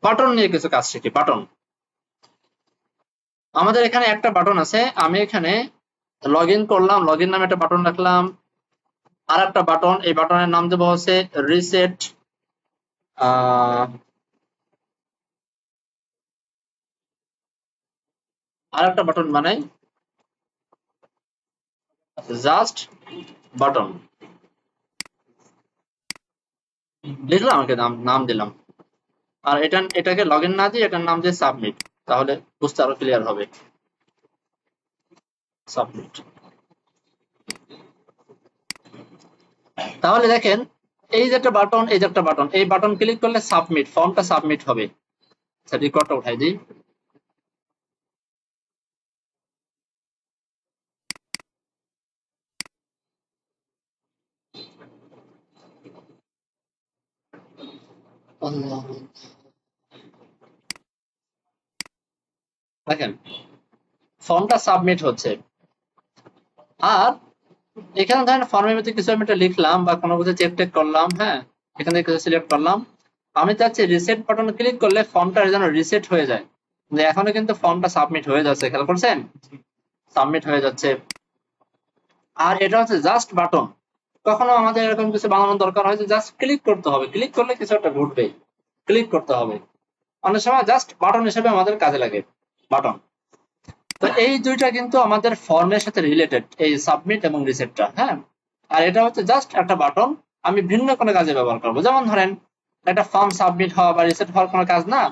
S1: বাটন নিয়ে কিছু কাজ শিখি। বাটন, আমাদের এখানে একটা বাটন আছে, আমি এখানে লগ ইন করলাম, লগ ইন নামে একটা বাটন রাখলাম। আর একটা বাটন, এই বাটনের নাম দেবো হচ্ছে রিসেট, আর একটা বাটন বানাই জাস্ট বাটন। লিখলাম, আমাকে নাম নাম দিলাম। আর এটাকে লগ ইন না দিয়ে এটার নাম দিয়ে সাবমিট, তাহলে বুঝতে আরো ক্লিয়ার হবে। সাবমিট। তাহলে দেখেন, এই যে একটা বাটন, এই যে একটা বাটন, এই বাটন ক্লিক করলে সাবমিট, ফর্মটা সাবমিট হবে। রেকর্ডটা উঠাই দিই। দেখেন ফর্মটা সাবমিট হচ্ছে। আর এখানে ধরেন ফর্মের মধ্যে কিছু আমি একটা লিখলাম বা কোনো কিছু চেক টেক করলাম, হ্যাঁ, এখান থেকে কিছু সিলেক্ট করলাম। আমি চাচ্ছি রিসেট বাটন ক্লিক করলে ফর্মটা যেন রিসেট হয়ে যায়। কিন্তু এখনো কিন্তু ফর্মটা সাবমিট হয়ে যাচ্ছে, খেয়াল করছেন? সাবমিট হয়ে যাচ্ছে। আর এটা হচ্ছে জাস্ট বাটন। কখনো আমাদের এরকম কিছু বানানোর দরকার হয় যে জাস্ট ক্লিক করতে হবে, ক্লিক করলে কিছু একটা ঘটবে, ক্লিক করতে হবে। অনেক সময় জাস্ট বাটন হিসেবে আমাদের কাজে লাগে বাটন। তো এই দুইটা কিন্তু আমাদের ফর্মের সাথে রিলেটেড, এই সাবমিট এবং রিসেটটা, হ্যাঁ। আর এটা হচ্ছে জাস্ট একটা বাটন, আমি ভিন্ন কোনো কাজে ব্যবহার করবো। যেমন ধরেন একটা ফর্ম সাবমিট হওয়া বা রিসেট হওয়ার কোনো কাজ না,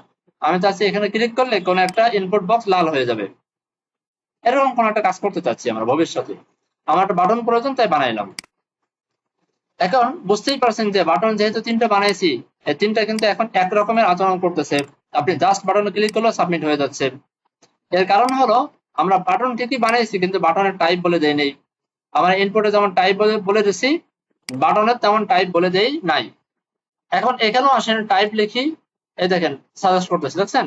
S1: আমি চাচ্ছি এখানে ক্লিক করলে কোনো একটা ইনপুট বক্স লাল হয়ে যাবে, এরকম কোনো একটা কাজ করতে চাচ্ছি আমরা ভবিষ্যতে, আমার একটা বাটন প্রয়োজন, তাই বানাইলাম। এখন বুঝতেই পারছেন যে বাটন যেহেতু তিনটা বানাইছি, এই তিনটা কিন্তু এখন এক রকমের আচরণ করতেছে। আপনি জাস্ট বাটনে ক্লিক করলে সাবমিট হয়ে যাচ্ছে। এর কারণ হলো আমরা বাটন ঠিকই বানাইছি, কিন্তু বাটনের টাইপ বলে দেই নেই। আমরা ইনপুটে যেমন টাইপ বলে দিছি, বাটনের তেমন টাইপ বলে দেই নাই। এখন এখানেও আসেন টাইপ লিখি, এই দেখেন সাজেস্ট করতেছি, দেখছেন?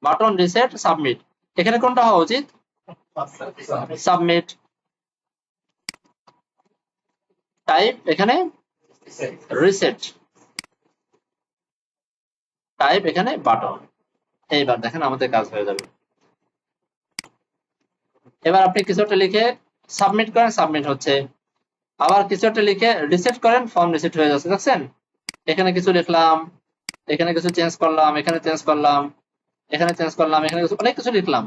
S1: Button, reset, submit. এখানে কোনটা হওয়া উচিত? সাবমিট। টাইপ এখানে রিসেট, টাইপ এখানে বাটন। এইবার দেখেন আমাদের কাজ হয়ে যাবে। এবার আপনি কিছু একটা লিখে সাবমিট করেন, সাবমিট হচ্ছে। আবার কিছু একটা লিখে রিসেট করেন, ফর্ম রিসেট হয়ে যাচ্ছে, দেখছেন? এখানে কিছু লিখলাম, এখানে কিছু চেঞ্জ করলাম, এখানে চেঞ্জ করলাম, এখানে চেঞ্জ করলাম, এখানে কিছু অনেক কিছু লিখলাম।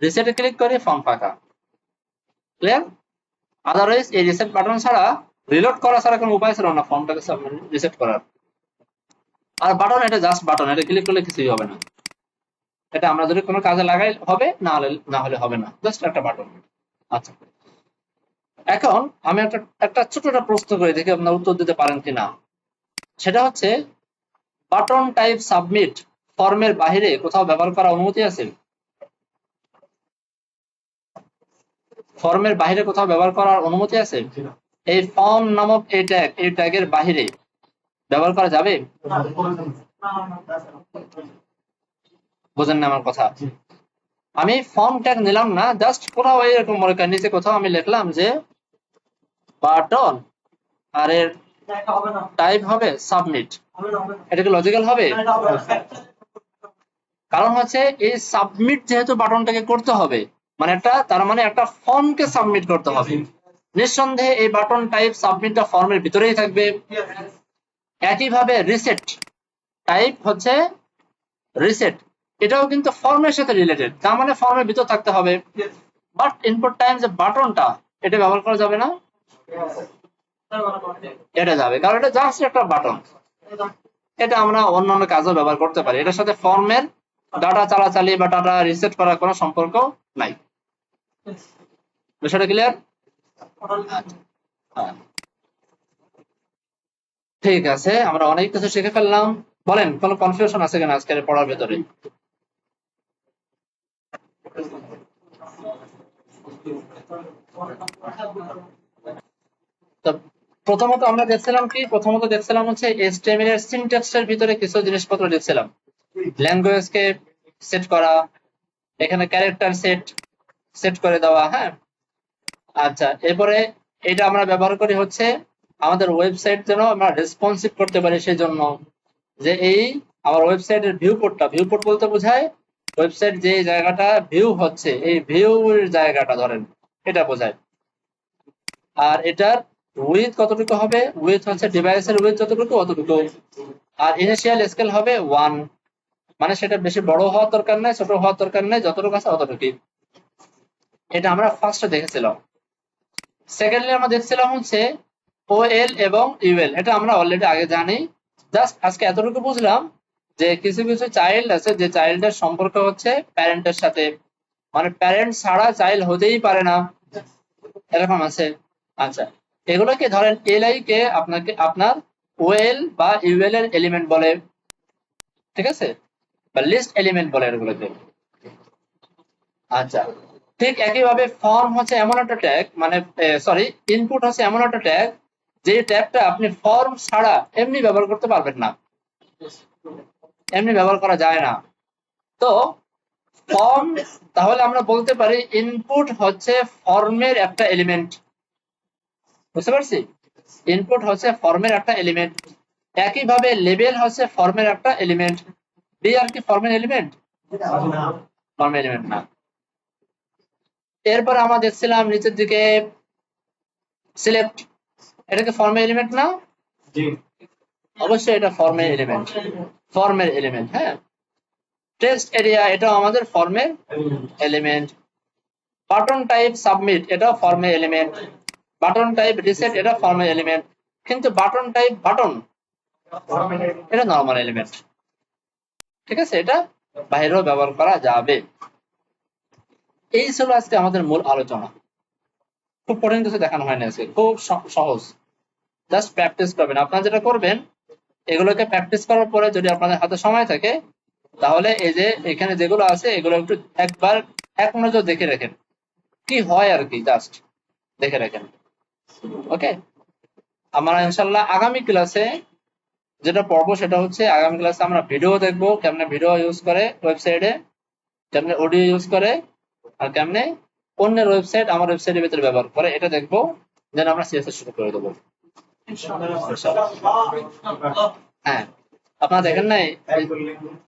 S1: রিসেটে ক্লিক করে ফর্ম ফাঁকা। ক্লিয়ার? আদারওয়াইজ এই রিসেট বাটন ছাড়া, রিলোড করা ছাড়া কোনো উপায় ছিল না ফর্মটাকে রিসেট করার। আর বাটন, এটা জাস্ট বাটন, এটা ক্লিক করলে কিছুই হবে না। এটা আমরা যদি কোনো কাজে লাগাই হবে, না হলে হবে না, জাস্ট একটা বাটন। আচ্ছা, এখন আমি একটা ছোট একটা প্রশ্ন করে দেখি আপনার উত্তর দিতে পারেন কিনা। সেটা হচ্ছে, বাটন টাইপ সাবমিট ফর্মের বাইরে কোথাও ব্যবহার করার অনুমতি আছে? ফর্মের বাইরে কোথাও ব্যবহার করার অনুমতি আছে? এই ফর্ম নামক এই ট্যাগের বাইরে ব্যবহার করা যাবে? বোঝেন না আমার কথা? আমি ফর্ম ট্যাগ নিলাম না, জাস্ট কোথাও এরকম মনে করেন নিচে কোথাও আমি লিখলাম যে বাটন, আর এর টাইপ হবে সাবমিট। এটা কি লজিক্যাল হবে? কারণ হচ্ছে এই সাবমিট যেহেতু বাটনটাকে করতে হবে, মানে তার মানে একটা ফর্মকে সাবমিট করতে হবে। নিঃসন্দেহে এই বাটন টাইপ সাবমিটটা ফর্মের ভিতরেই থাকবে। একইভাবে রিসেট টাইপ হচ্ছে রিসেট, এটাও কিন্তু ফর্মের সাথে রিলেটেড, তার মানে ফর্মের ভিতর থাকতে হবে। বাট ইনপুট টাইম যে বাটনটা, এটা ব্যবহার করা যাবে না? এটা যাবে, কারণ এটা জাস্ট একটা বাটন। এটা আমরা অন্যান্য কাজেও ব্যবহার করতে পারি, এটার সাথে ফর্মের ডাটা চালাচালি বা ডাটা রিসেট করার কোনো সম্পর্ক নাই। বিষয়টা ক্লিয়ার? হ্যাঁ, ঠিক আছে, আমরা অনেক কিছু শিখে ফেললাম। বলেন, কোনো কনফিউশন আছে কিনা আজকের পড়ার ভেতরে? তো প্রথমত আমরা দেখছিলাম কি, প্রথমত দেখছিলাম হচ্ছে HTML এর সিনট্যাক্সের ভিতরে কিছু জিনিসপত্র দেখছিলাম। ল্যাঙ্গুয়েজ কে সেট করা, এখানে ক্যারেক্টার সেট সেট করে দেওয়া, হ্যাঁ। আচ্ছা, এরপরে এটা আমরা ব্যবহার করি হচ্ছে আমাদের ওয়েবসাইট যেন আমরা রেসপন্সিভ করতে পারি, সেই জন্য যে এই আমার ওয়েবসাইটের ভিউ পোর্ট বলতে বোঝায় ওয়েবসাইট যে জায়গাটা ভিউ হচ্ছে, এই ভিউ জায়গাটা ধরেন এটা বোঝায়। আর এটার উইথ কতটুকু হবে? উইথ হচ্ছে ডিভাইসের উইথ যতটুকু অতটুকু। আর ইনিশিয়াল স্কেল হবে 1, মানে সেটা বেশি বড় হওয়ার দরকার নেই, ছোট হওয়ার দরকার নেই, যতটুকু আছে অতটুকুই। এটা আমরা ফার্স্টে দেখেছিলাম। সেকেন্ডলি আমরা দেখছিলাম হচ্ছে ওএল এবং ইউএল, এটা আমরা অলরেডি আগে জানি। জাস্ট আজকে এতটুকু বুঝলাম যে কিছু কিছু চাইল্ড আছে যে চাইল্ডের সম্পর্ক হচ্ছে প্যারেন্টের সাথে, মানে প্যারেন্ট ছাড়া চাইল্ড হতেই পারে না, এরকম আছে। আচ্ছা, এগুলোকে ধরেন এলআই কে আপনাকে আপনার ওএল বা ইউএল এর এলিমেন্ট বলে, ঠিক আছে, বা লিস্ট এলিমেন্ট বলে এগুলোকে। আচ্ছা, ঠিক একইভাবে ফর্ম হচ্ছে এমন একটা ট্যাগ, মানে সরি, ইনপুট হচ্ছে এমন একটা ট্যাগ যে ট্যাগটা আপনি ফর্ম ছাড়া এমনি ব্যবহার করতে পারবেন না, এমনি ব্যবহার করা যায় না। তো ফর্ম, তাহলে আমরা বলতে পারি ইনপুট হচ্ছে ফর্মের একটা এলিমেন্ট, বুঝতে পারছি? ইনপুট হচ্ছে ফর্মের একটা এলিমেন্ট। একইভাবে লেবেল হচ্ছে ফর্মের একটা এলিমেন্ট। ডি আর কি ফর্মের এলিমেন্ট? ফর্মের এলিমেন্ট না। এরপর আমরা দেখছিলাম নিচের দিকে সিলেক্ট, এটাকে ফর্মের এলিমেন্ট না? অবশ্যই এটা ফর্মের এলিমেন্ট, ফর্মের এলিমেন্ট। হ্যাঁ, টেক্সট এরিয়া এটাও আমাদের ফর্মের এলিমেন্ট। বাটন টাইপ সাবমিট এটাও ফর্মের এলিমেন্ট। বাটন টাইপ রিসেট এটা ফর্মের এলিমেন্ট। কিন্তু বাটন টাইপ বাটন এটা নরমাল এলিমেন্ট, ঠিক আছে, এটা বাইরেও ব্যবহার করা যাবে। এই ছিল আজকে আমাদের মূল আলোচনা। খুব কঠিন কিছু দেখানো হয়নি আজকে, খুব সহজ। জাস্ট প্র্যাকটিস করবেন। আপনারা যেটা করবেন, এগুলোকে প্র্যাকটিস করার পরে যদি আপনাদের হাতে সময় থাকে, তাহলে এই যে এখানে যেগুলো আছে এগুলো একটু একবার এক নজর দেখে রাখেন কি হয় আর কি, জাস্ট দেখে রাখেন। ওকে, আমরা ইনশাল্লাহ আগামী ক্লাসে যেটা পড়বো সেটা হচ্ছে, আগামী ক্লাসে আমরা ভিডিও দেখবো, কেমনে ভিডিও ইউজ করে ওয়েবসাইটে, কেমনে অডিও ইউজ করে, আর কেমনে অন্যের ওয়েবসাইট আমার ওয়েবসাইটের ভিতরে ব্যবহার করে, এটা দেখবো। দেন আমরা সিএসএস শুরু করে দেবো। হ্যাঁ, আপনারা দেখেন নাই